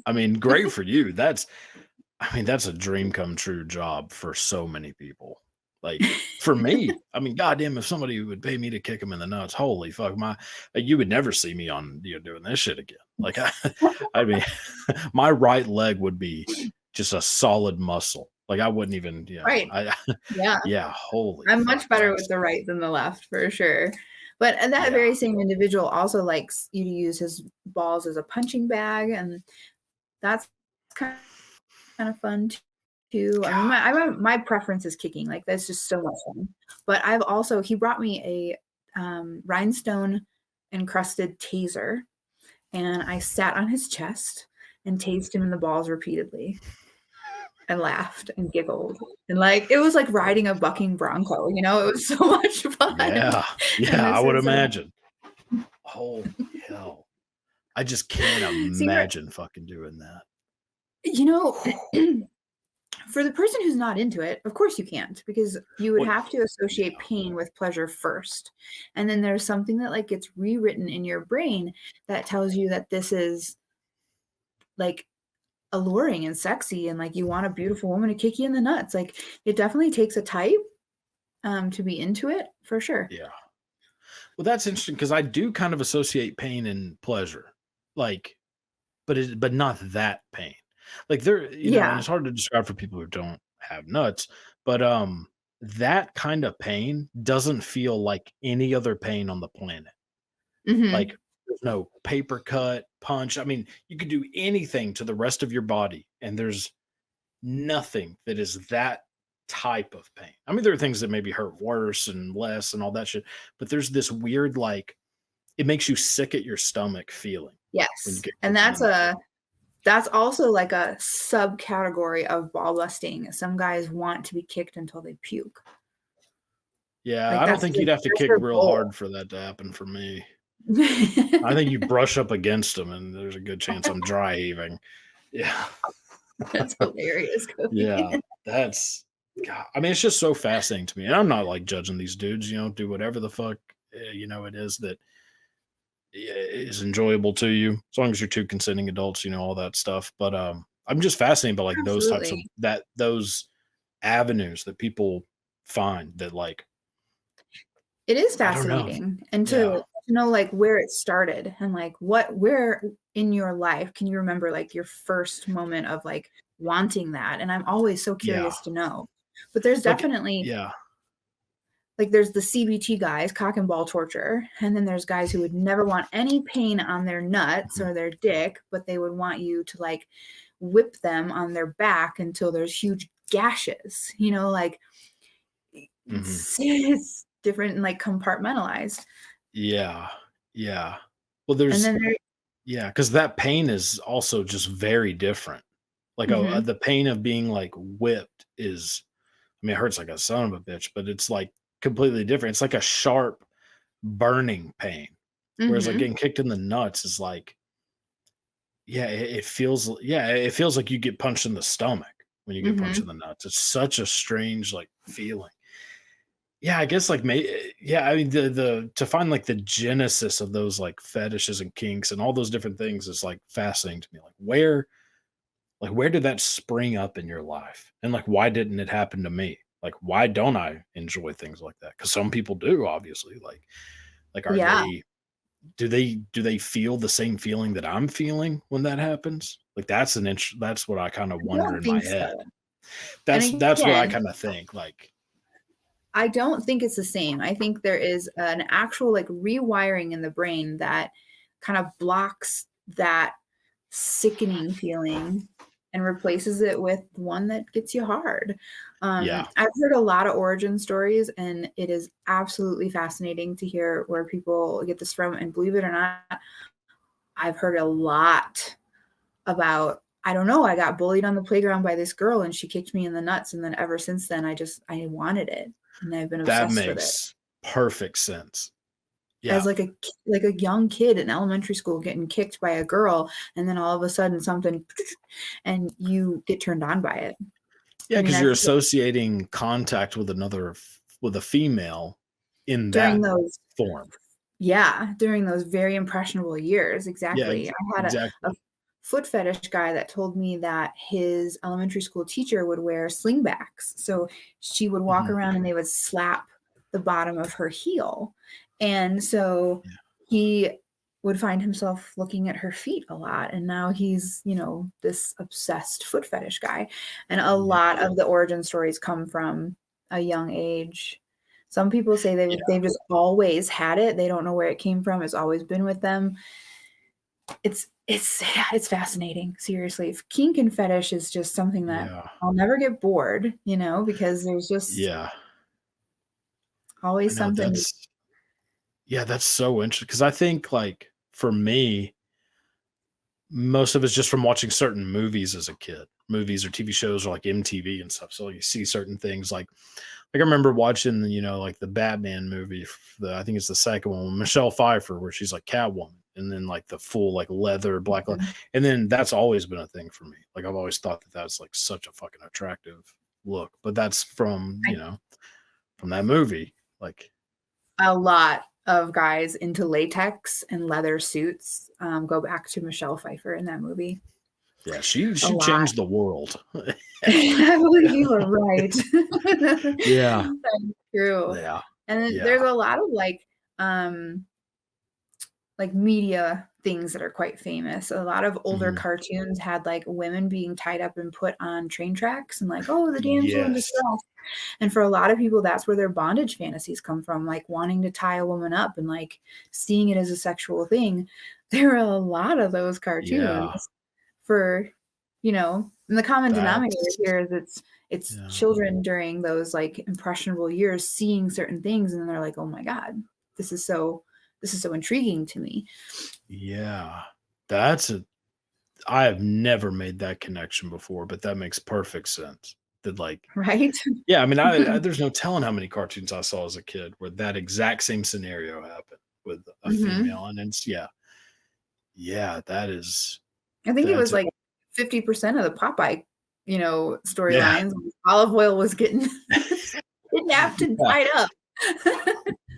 I mean, great for you. That's a dream come true job for so many people. Like, for me, I mean, goddamn, if somebody would pay me to kick him in the nuts, holy fuck, you would never see me on, doing this shit again. Like, I mean, my right leg would be just a solid muscle. Like, I wouldn't even, Right. Yeah. yeah, holy I'm fuck, much better with the right than the left for sure. But and that yeah, very same individual also likes you to use his balls as a punching bag, and that's kind of fun too. I mean, God, my preference is kicking, like, that's just so much fun. But I've also he brought me a, rhinestone encrusted taser, and I sat on his chest and tased him in the balls repeatedly and laughed and giggled, and, like, it was like riding a bucking bronco, it was so much fun, yeah, and yeah, I this would is, imagine. Holy hell. I just can't see where imagine fucking doing that. you know, for the person who's not into it, of course you can't, because you would What have to associate Yeah. pain with pleasure first, and then there's something that, like, gets rewritten in your brain that tells you that this is, like, alluring and sexy and, like, you want a beautiful woman to kick you in the nuts, like, it definitely takes a type, to be into it, for sure. Yeah. Well, that's interesting because I do kind of associate pain and pleasure. Like, but not that pain. Like and Yeah. it's hard to describe for people who don't have nuts, but that kind of pain doesn't feel like any other pain on the planet. Like, Mhm. there's no paper cut, punch. I mean, you could do anything to the rest of your body, and there's nothing that is that type of pain. I mean, there are things that maybe hurt worse and less and all that shit, but there's this weird, like, it makes you sick at your stomach feeling when you Yes, get and kicked in the nuts. that's also like a subcategory of ball busting. Some guys want to be kicked until they puke. Yeah, Like, I don't think you'd have to that's kick their real goal. hard for that to happen for me. I think you brush up against them, and there's a good chance I'm dry heaving. Yeah. That's hilarious, Cody. Yeah, that's God, I mean, it's just so fascinating to me, and I'm not, like, judging these dudes, do whatever the fuck, it is that is enjoyable to you, as long as you're 2 consenting adults, all that stuff, but, I'm just fascinated by, like, those types of Absolutely. those avenues that people find that, like, It is I don't know. fascinating, and Yeah. to know, like, where it started and, like, where in your life can you remember, like, your first moment of, like, wanting that? And I'm always so Yeah. curious to know. But there's Like definitely yeah. like, there's the CBT guys, cock and ball torture, and then there's guys who would never want any pain on their nuts Mhm. or their dick, but they would want you to, like, whip them on their back until there's huge gashes, like, Mhm. it's different and, like, compartmentalized. Yeah. Yeah. Well, And there's then there yeah, because that pain is also just very different. Like, Mhm, the pain of being, like, whipped is I mean, it hurts like a son of a bitch, but it's, like, completely different. It's like a sharp, burning pain, whereas, like, mhm, getting kicked in the nuts is like yeah, it feels like you get punched in the stomach when you get punched in mhm. the nuts. It's such a strange, like, feeling. Yeah, I guess, like, yeah, I mean, the to find, like, the genesis of those, like, fetishes and kinks and all those different things is, like, fascinating to me. Where did that spring up in your life? And, like, why didn't it happen to me? Like, why don't I enjoy things like that? Because some people do, obviously. Like, are Yeah, they do they feel the same feeling that I'm feeling when that happens? Like, that's what I kinda I wonder don't in my think head. so. And That's what I again, kinda think, like I don't think it's the same. I think there is an actual, like, rewiring in the brain that kind of blocks that sickening feeling and replaces it with one that gets you hard. yeah, I've heard a lot of origin stories, and it is absolutely fascinating to hear where people get this from, and believe it or not, I've heard a lot about, I don't know, I got bullied on the playground by this girl, and she kicked me in the nuts, and then ever since then, I wanted it, and I've been that obsessed with it. makes perfect sense. As Yeah. like a young kid in elementary school getting kicked by a girl, and then all of a sudden something and you get turned on by it. Yeah, I mean, because 'cause I've you're associating contact with a female in during that those form. yeah, during those very impressionable years, Yeah, exactly. I had a exactly. foot fetish guy that told me that his elementary school teacher would wear slingbacks. So she would walk Mhm. around and they would slap the bottom of her heel. And so Yeah, he would find himself looking at her feet a lot. And now he's, this obsessed foot fetish guy. And a yeah, lot of the origin stories come from a young age. Some people say yeah, they've just always had it. They don't know where it came from. It's always been with them. It's yeah, it's fascinating, seriously. If kink and fetish is just something that yeah, I'll never get bored, because there's just yeah. I always know something. that's so interesting because I think, like, for me, most of it's just from watching certain movies as a kid. Movies or TV shows or, like, MTV and stuff, so you see certain things, I remember watching, like, the Batman movie, I think it's the second one with Michelle Pfeiffer, where she's like Catwoman, and then, like, the full, like, leather, black le Mhm. and then that's always been a thing for me. Like, I've always thought that that's, like, such a fucking attractive look, but that's from, I from that movie. Like, a lot of guys into latex and leather suits, go back to Michelle Pfeiffer in that movie. yeah, she A she lot. changed the world. I believe you were right. Yeah, That's true. yeah, And then yeah, there's a lot of, um like, media things that are quite famous. A lot of older mhm. cartoons had, like, women being tied up and put on train tracks and, like, "Oh, the damsel in Yes. distress." And for a lot of people, that's where their bondage fantasies come from, like, wanting to tie a woman up and, like, seeing it as a sexual thing. There are a lot of those cartoons Yeah, for and the common denominator that's here is it's yeah. children during those, like, impressionable years seeing certain things, and then they're like, "Oh my god, this is so this is so intriguing to me. Yeah. That's a I have never made that connection before, but that makes perfect sense. That like Right? yeah, I mean, I there's no telling how many cartoons I saw as a kid where that exact same scenario happened with a Mhm. female, and it's yeah, yeah, that is I think it that's was it. like 50% of the Popeye, Yeah. storylines. Olive oil was getting kidnapped and Yeah, tied up.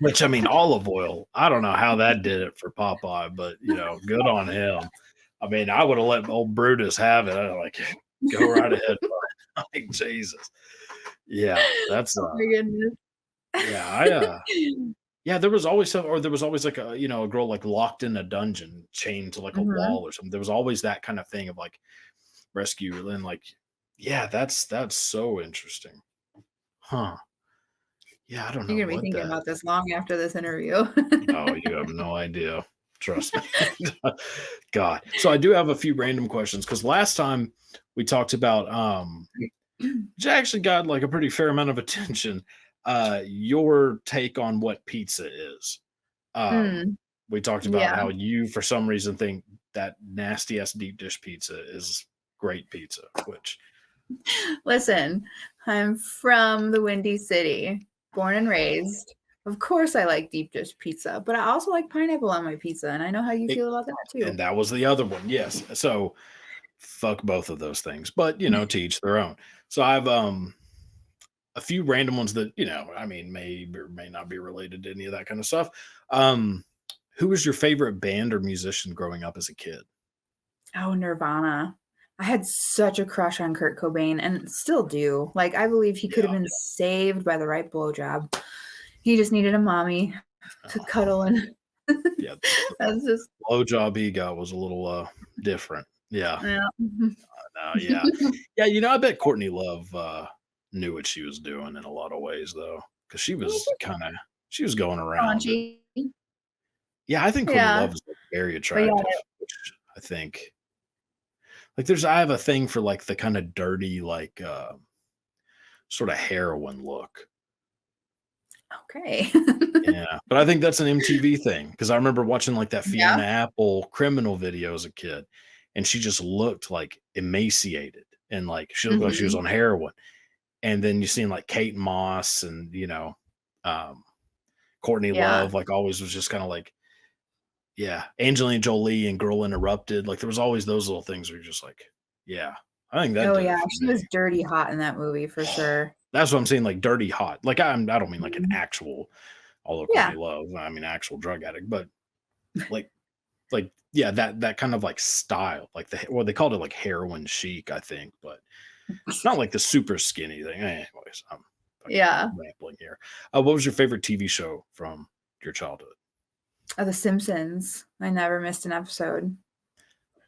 which, I mean, olive oil, I don't know how that did it for Popeye, but, good on him. I mean, I woulda let old Brutus have it. I like, "Go right ahead, bud." Like, Jesus. Yeah, that's, Oh my goodness. yeah, yeah, there was always, like, a girl, like, locked in a dungeon, chained to, like, a Mhm. wall or something. There was always that kind of thing of, like, rescue and, like yeah, that's so interesting. Huh. Yeah, I don't know You're gonna be what thinking that about this long after this interview. oh, you have no idea. Trust me. God. So I do have a few random questions because last time we talked about which actually got like a pretty fair amount of attention, your take on what pizza is. Um Mm, we talked about yeah. how you for some reason think that nasty ass deep dish pizza is great pizza, which Listen, I'm from the Windy City, born and raised. Of course, I like deep dish pizza, but I also like pineapple on my pizza, and I know how you it, feel about that too. and that was the other one. Yes. So fuck both of those things, but to each their own. So I've a few random ones that I mean, may or may not be related to any of that kind of stuff. Um, who was your favorite band or musician growing up as a kid? Oh, Nirvana. I had such a crush on Kurt Cobain and still do. Like, I believe he could have Yeah, been saved by the right blowjob. He just needed a mommy to uh, cuddle and yeah. The that's just blowjob he got was a little different. Yeah, yeah. yeah, yeah. I bet Courtney Love knew what she was doing in a lot of ways, though, because she was going around it. Raunchy. Yeah, I think Courtney Yeah. Love is like, very But yeah, attractive, which I think like I have a thing for like the kind of dirty like sort of heroin look. okay. Yeah, but I think that's an MTV thing because I remember watching like that Yeah. Fiona Apple criminal video as a kid, and she just looked like emaciated and like she looked like she was Mhm. on heroin. And then you seen like Kate Moss and um, Courtney Yeah. Love, like always was just kind of like yeah, Angelina Jolie and Girl Interrupted. Like there was always those little things where you're just like yeah, I think that Oh, did yeah. it for She was me. dirty hot in that movie for sure. That's what I'm saying, like dirty hot. Like I don't mean like an Mhm. actual, although Yeah. Courtney Love, I mean actual drug addict, but like yeah, that kind of like style, like they called it like heroin chic, I think, but not like the super skinny thing. Anyways, I'm fucking Yeah. rambling here. What was your favorite TV show from your childhood? Oh, The Simpsons. I never missed an episode.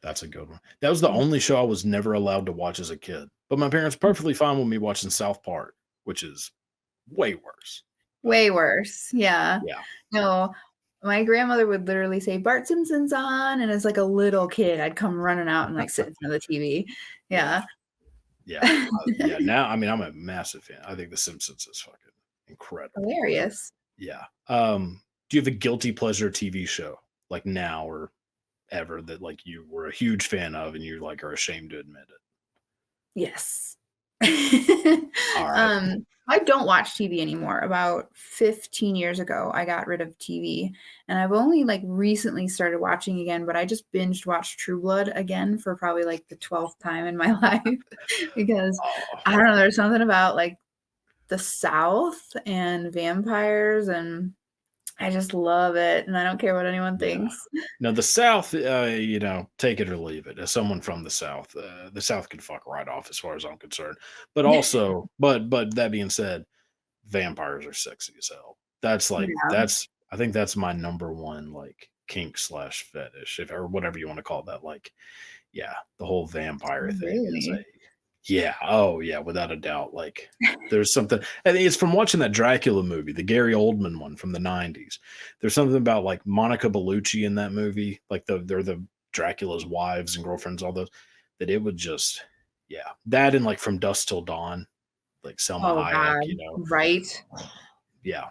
That's a good one. That was the only show I was never allowed to watch as a kid, but my parents perfectly fine with me watching South Park, which is way worse. But Way worse. Yeah. yeah, No, my grandmother would literally say, "Bart Simpson's on," and as, like, a little kid, I'd come running out and, like, sit in front of the TV. yeah, Yeah. yeah, yeah. Now, I mean, I'm a massive fan. I think The Simpsons is fucking incredible. Hilarious. Yeah. Do you have a guilty pleasure TV show like now or ever that like you were a huge fan of and you like are ashamed to admit it? Yes. All right. I don't watch TV anymore. About 15 years ago, I got rid of TV, and I've only, like, recently started watching again, but I just binged watched True Blood again for probably, like, the 12th time in my life because, Oh, I don't know, there's something about, like, the South and vampires, and I just love it, and I don't care what anyone yeah. thinks. Now the South, take it or leave it. As someone from the South can fuck right off as far as I'm concerned. But also, but that being said, vampires are sexy as hell. Yeah. I think that's my number one like kink slash fetish, if or whatever you want to call that. Like, yeah, the whole vampire thing is a Really? yeah, oh yeah, without a doubt. Like there's something I think it's from watching that Dracula movie, the Gary Oldman one from the 90s. There's something about like Monica Bellucci in that movie, like they're the Dracula's wives and girlfriends, all those, that it would just yeah. That and like From Dusk Till Dawn, like Selma Oh Hayek, god. Right? yeah.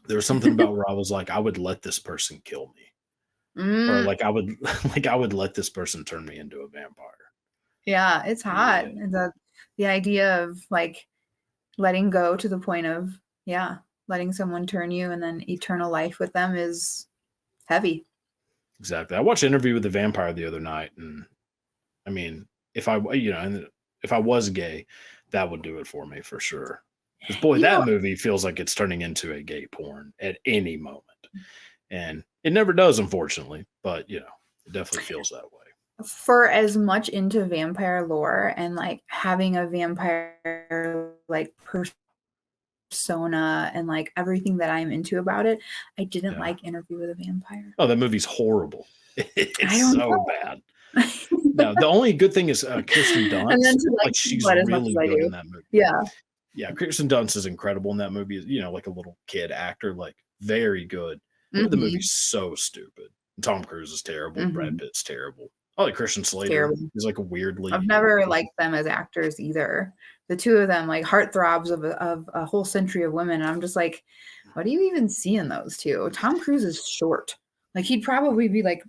There was something about where I was like, I would let this person kill me, or Mm, like I would like I would let this person turn me into a vampire. yeah, it's hot. Yeah, And the idea of like letting go to the point of, yeah, letting someone turn you and then eternal life with them is heavy. exactly. I watched Interview with the Vampire the other night, and I mean, if I and if I was gay, that would do it for me for sure. Because boy, You that know, movie feels like it's turning into a gay porn at any moment, and it never does, unfortunately. But it definitely feels that way. for as much into vampire lore and like having a vampire like persona and like everything that I'm into about it, I didn't Yeah. like Interview with a Vampire. Oh, that movie's horrible. It's I don't so know. bad. No, the only good thing is Kirsten And then Dunst. to like Like she's people as much as really I good in do. that movie. Yeah. Yeah, Kirsten Dunst is incredible in that movie. Like a little kid actor, like very good. The Mhm. movie's so stupid. Tom Cruise is terrible. Brad Mhm. Pitt's terrible. I like Christian It's Slater. terrible. He's like a I've weirdly. never liked them as actors either. The two of them, like heartthrobs of a whole century of women. And I'm just like, what do you even see in those two? Tom Cruise is short. Like he'd probably be like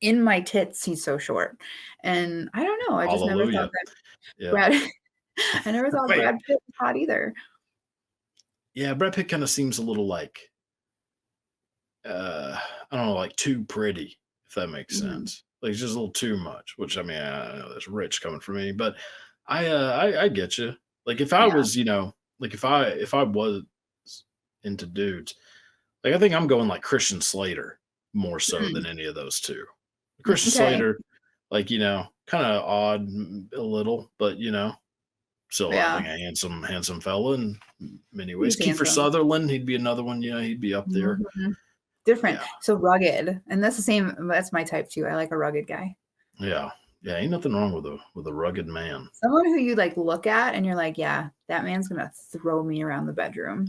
in my tits. He's so short. And I don't know. I just never thought Hallelujah. that Yeah. Brad I never thought Wait. Brad Pitt was hot either. Yeah, Brad Pitt kind of seems a little like I don't know, like too pretty, if that makes Mhm. sense. Like it's just a little too much. Which I mean, I know that's rich coming from me, but I get you. Like if I Yeah. was, like if I was into dudes, like I think I'm going like Christian Slater more so Mm. than any of those two. Christian Okay. Slater, like kind of odd a little, but still I Yeah. think a handsome fella in many ways. He's Kiefer handsome. Sutherland, he'd be another one. He'd be up there. Mhm. Different. Yeah. So rugged. And that's the same. That's my type too. I like a rugged guy. Yeah. Yeah, ain't nothing wrong with a rugged man. Someone who you like look at and you're like, yeah, that man's gonna throw me around the bedroom.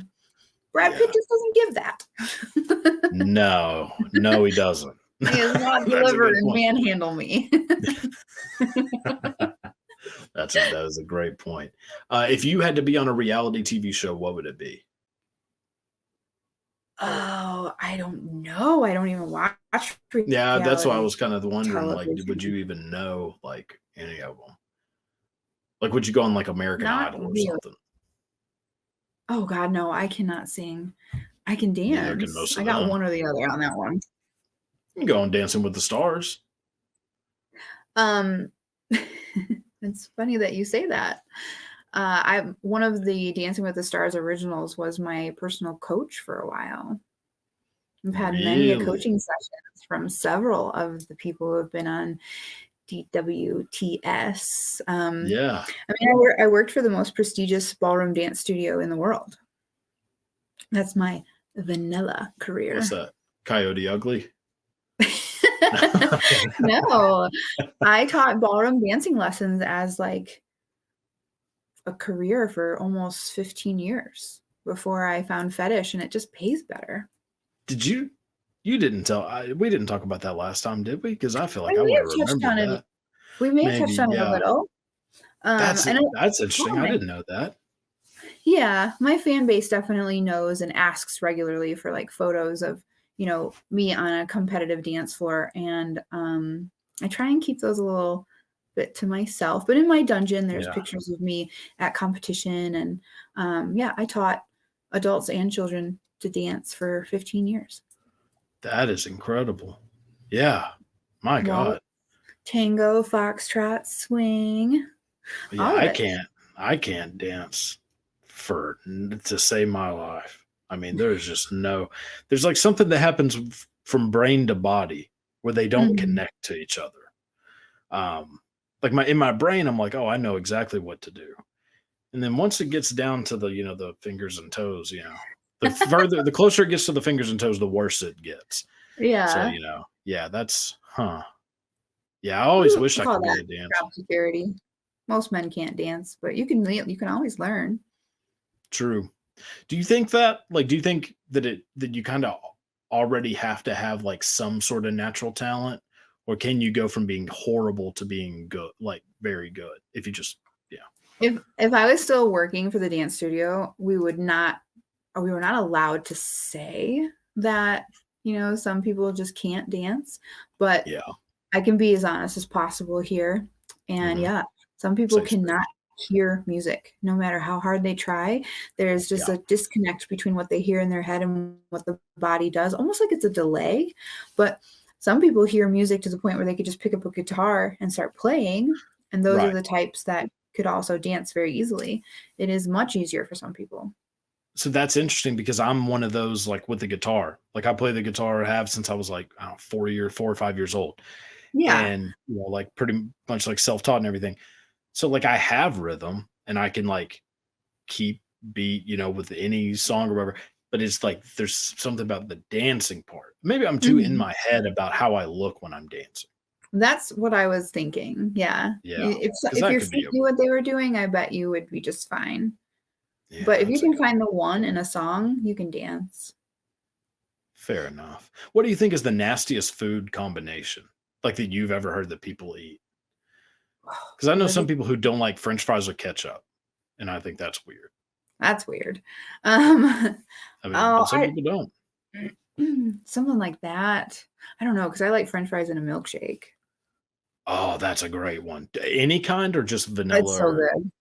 Brad Pitt Yeah. just doesn't give that. No, no, he doesn't. He does not That's a deliver good and point. manhandle me. That is a great point. If you had to be on a reality TV show, what would it be? Oh, I don't know. I don't even watch Yeah, that's why I reality was kind of wondering, like, would you television. even know like any of them? Like, would you go on like American Not Idol or really. something? Oh God, no, I cannot sing. I can Neither can dance. most I of got them. one or the other on that one. You can go on Dancing with the Stars. Um, it's funny that you say that. I one of the Dancing with the Stars originals was my personal coach for a while. I've had many a Really? coaching sessions from several of the people who have been on DWTS. Yeah. I mean, I worked for the most prestigious ballroom dance studio in the world. That's my vanilla What's career. that? Coyote Ugly? No, I taught ballroom dancing lessons as like a career for almost 15 years before I found fetish, and it just pays better. Did you? You didn't tell. We didn't talk about that last time, did we? Because I feel We like I may would have have touched remembered on it. that. We may have touched Maybe. on it a Yeah. little. That's And that's interesting. oh I my, didn't know that. yeah, my fan base definitely knows and asks regularly for like photos of me on a competitive dance floor, and I try and keep those a little bit to myself. But in my dungeon, there's Yeah. pictures of me at competition, and yeah, I taught adults and children to dance for 15 years. That is incredible. Yeah. My Waltz, God. tango, foxtrot, swing, Yeah, all of I it. can't. I can't dance to save my life. I mean, there's just no. There's like something that happens from brain to body where they don't Mhm. connect to each other. Like in my brain, I'm like, oh, I know exactly what to do. And then once it gets down to the fingers and toes, the closer it gets to the fingers and toes, the worse it gets. So, Yeah. yeah, that's Yeah, I We always would wished I call could be that a dancer. job security. Most men can't dance, but you can always learn. True. Do you think that you kind of already have to have like some sort of natural talent, or can you go from being horrible to being good, like very good, if you just yeah. If I was still working for the dance studio, we would not we were not allowed to say that, some people just can't dance, but Yeah. I can be as honest as possible here. And Mhm. yeah, some people Safe cannot space. hear music no matter how hard they try. There's just Yeah. a disconnect between what they hear in their head and what the body does, almost like it's a delay. But some people hear music to the point where they could just pick up a guitar and start playing. And those are Right. the types that could also dance very easily. It is much easier for some people. So that's interesting because I'm one of those, like, with the guitar. Like, I play the guitar, have since I was, like, I don't know, 4 or 5 years old, Yeah. and, like, pretty much, like, self-taught and everything. So, like, I have rhythm, and I can, like, keep beat, with any song or whatever, but it's like there's something about the dancing part. Maybe I'm too in Mhm. my head about how I look when I'm dancing. That's what I was thinking, yeah. I Yeah, because if that your could be feet a knew what they were doing, I bet you would be just fine. yeah, But if you that's a can good find the one in a song, you can dance. fair enough. What do you think is the nastiest food combination, like, that you've ever heard that people eat? Because I know What is some it? people who don't like french fries with ketchup, and I think that's weird. That's weird. Um, I mean, oh, but some I people don't. something like that. I don't know, because I like french fries in a milkshake. Oh, that's a great one. Any kind or just vanilla It's so or good.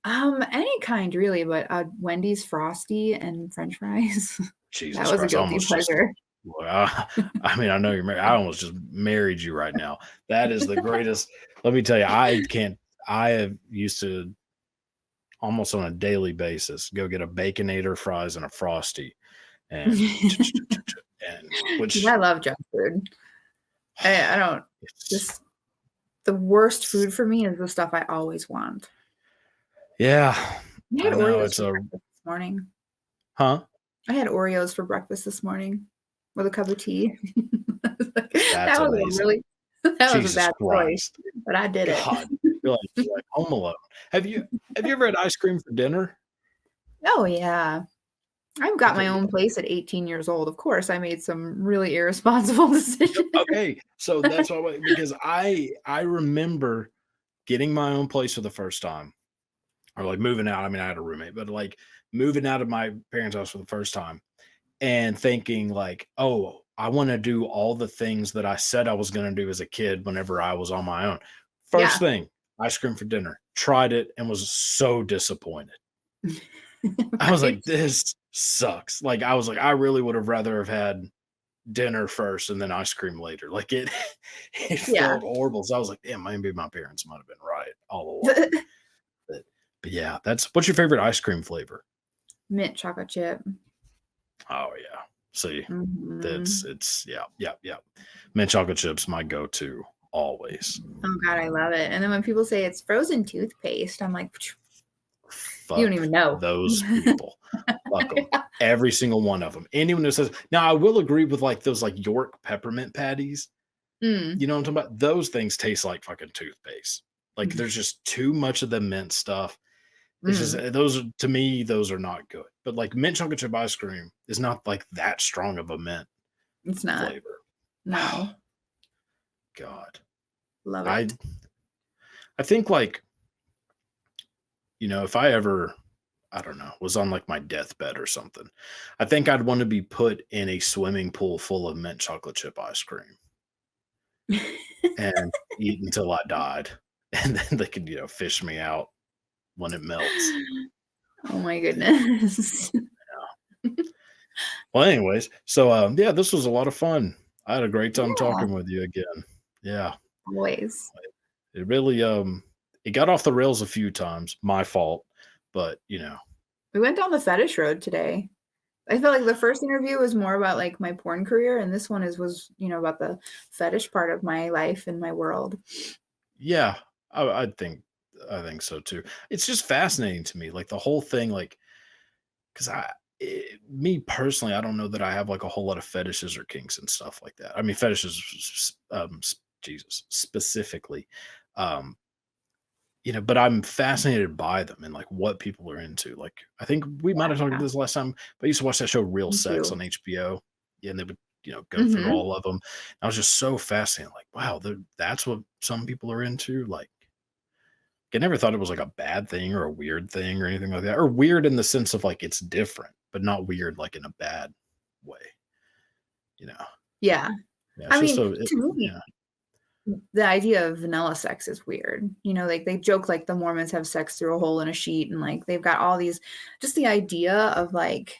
Any kind really, but, Wendy's Frosty and french fries, that Jesus was a Christ, I guilty almost just pleasure. well, I mean, I know you're married. I almost just married you right now. That is the greatest. Let me tell you, I can't. I have used to almost on a daily basis go get a baconator, fries, and a frosty, and and 'Cause which I love junk food. I don't it's, just the worst it's food for me is the stuff I always want. yeah, I had I know Oreos it's for a breakfast this morning. huh. I had Oreos for breakfast this morning with a cup of tea. That's That was a amazing. really that was a Jesus bad choice, Christ, but I did it. God, you're like Home Alone. Have you have you ever had ice cream for dinner? Oh, yeah. I've got my Okay, own place at 18 years old. Of course, I made some really irresponsible decisions. okay, so that's why because I remember getting my own place for the first time, or like moving out. I mean, I had a roommate, but like moving out of my parents' house for the first time and thinking like, oh, I want to do all the things that I said I was going to do as a kid whenever I was on my own. First Yeah. thing, ice cream for dinner. Tried it and was so disappointed. I was Right? like, this sucks. Like I was like, I really would have rather have had dinner first and then ice cream later. Like it it Yeah. felt horrible. So I was like, damn, maybe my parents might have been right all along. But but yeah, that's what's your favorite ice cream flavor? Mint chocolate chip. Oh yeah. See, that's Mhm. it's yeah, yeah, yeah. Mint chocolate chips, my go-to always. Oh god, I love it, and then when people say it's frozen toothpaste, I'm like, "You don't Fuck even know." those people. Fuck them. Every single one of them. Anyone who says now I will agree with like those like York peppermint patties. Mm. You know what I'm talking about? Those things taste like fucking toothpaste. Like there's just too much of the mint stuff. It's just Mm. those are to me, those are not good. But like mint chocolate chip ice cream is not like that strong of a mint It's not. flavor. No. God. Love I it. I think like, if I ever, I don't know, was on like my deathbed or something, I think I'd want to be put in a swimming pool full of mint chocolate chip ice cream and eat until I died. And then they could, fish me out when it melts. Oh my goodness. Well, anyways, so yeah, this was a lot of fun. I had a great time Yeah, talking with you again. Yeah. always. It really it got off the rails a few times, my fault, but We went down the fetish road today. I felt like the first interview was more about, like, my porn career, and this one was about the fetish part of my life and my world. yeah, I think so too. It's just fascinating to me, like the whole thing, like because me personally, I don't know that I have like a whole lot of fetishes or kinks and stuff like that. I mean, fetishes, Jesus, specifically, um, but I'm fascinated by them and like what people are into. Like, I think we might have talked about Yeah, this last time, but I used to watch that show Real me Sex too. on HBO. Yeah, and they would, go through Mhm. all of them. I was just so fascinated. Like, wow, that's what some people are into. Like, I never thought it was like a bad thing or a weird thing or anything like that. Or weird in the sense of like it's different, but not weird like in a bad way, you know. Yeah. Yeah, it's I just mean, so it, to me, yeah. the idea of vanilla sex is weird. You know, like they joke like the Mormons have sex through a hole in a sheet and like they've got all these just the idea of like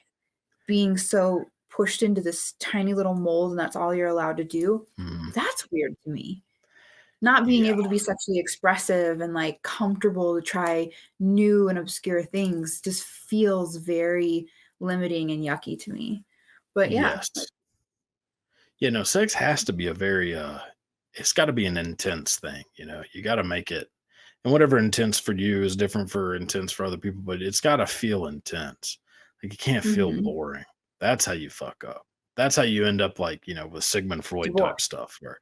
being so pushed into this tiny little mold and that's all you're allowed to do. Mhm. That's weird to me. Not being Yeah. able to be sexually expressive and like comfortable to try new and obscure things just feels very limiting and yucky to me. But yeah, like, Yes. Yeah, no, sex has to be a very it's got to be an intense thing, you know. You got to make it, and whatever intense for you is different for intense for other people, but it's got to feel intense. Like, it can't feel mhm, boring. That's how you fuck up. That's how you end up like, you know, with Sigmund Freud type divorce. stuff where,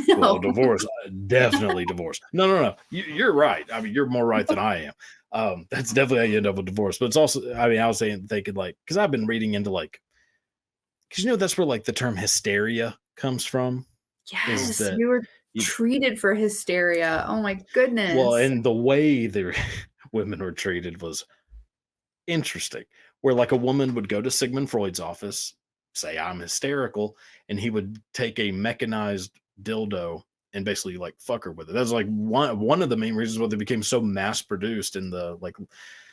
well, No. divorce, definitely divorce. No, no, no. You're right. I mean, you're more right than I am. That's definitely how you end up with divorce. But it's also, I mean, I was saying, thinking like, because I've been reading into like, because you know that's where like the term hysteria comes from. Is Yes, that we were you, treated for hysteria. Oh my well, goodness. and the way the women were treated was interesting. Where like a woman would go to Sigmund Freud's office, say I'm hysterical, and he would take a mechanized dildo and basically like fuck her with it. That's like one of the main reasons why they became so mass produced in the like,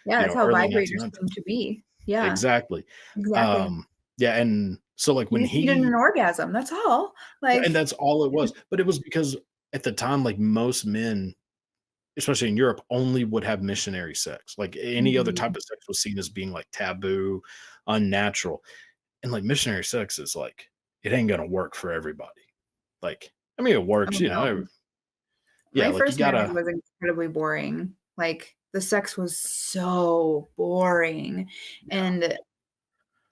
Yeah, you that's know, how early vibrators came 1900s. to be. Yeah, Exactly. exactly. Um, yeah, and so like when You just needed an he orgasm, that's all. and Like that's all it was. But it was because at the time, like most men, especially in Europe, only would have missionary sex. Like any other type mhm. of sex was seen as being like taboo, unnatural. And like missionary sex is like, it ain't gonna work for everybody. Like, I mean, it Oh, works, you know. no. Yeah, My like you first marriage gotta, was incredibly boring. Like, the sex was so boring, yeah. and,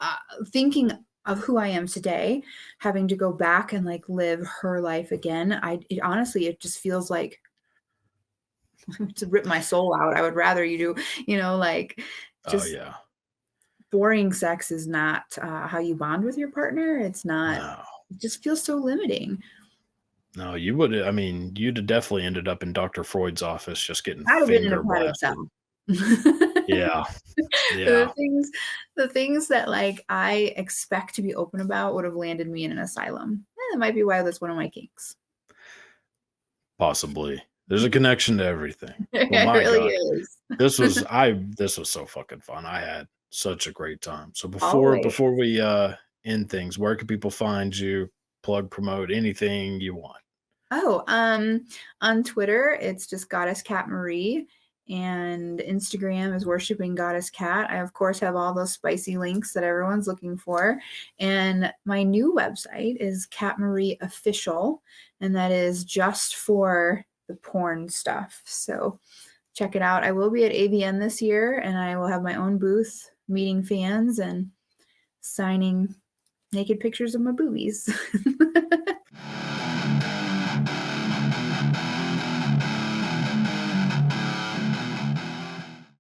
uh, thinking of who I am today, having to go back and, like, live her life again, it honestly, it just feels like to rip my soul out. I would rather you do, like, Oh just yeah. boring sex is not, how you bond with your partner. It's not No. it just feels so limiting. No, you would, I mean, you'd have definitely ended up in Dr. Freud's office just getting I'd have been in a finger padded blasted. cell. Yeah. Yeah. The things the things that, like, I expect to be open about would have landed me in an asylum. That might be why that's one of my kinks. Possibly. There's a connection to everything. Well, It my really God. is. This was so fucking fun. I had such a great time. So Always. before we end things, where can people find you, plug, promote anything you want? Oh, on Twitter, it's just Goddess Cat Marie, and Instagram is Worshiping Goddess Cat. I, of course, have all those spicy links that everyone's looking for. And my new website is Cat Marie Official, and that is just for the porn stuff. So check it out. I will be at AVN this year, and I will have my own booth meeting fans and signing naked pictures of my boobies.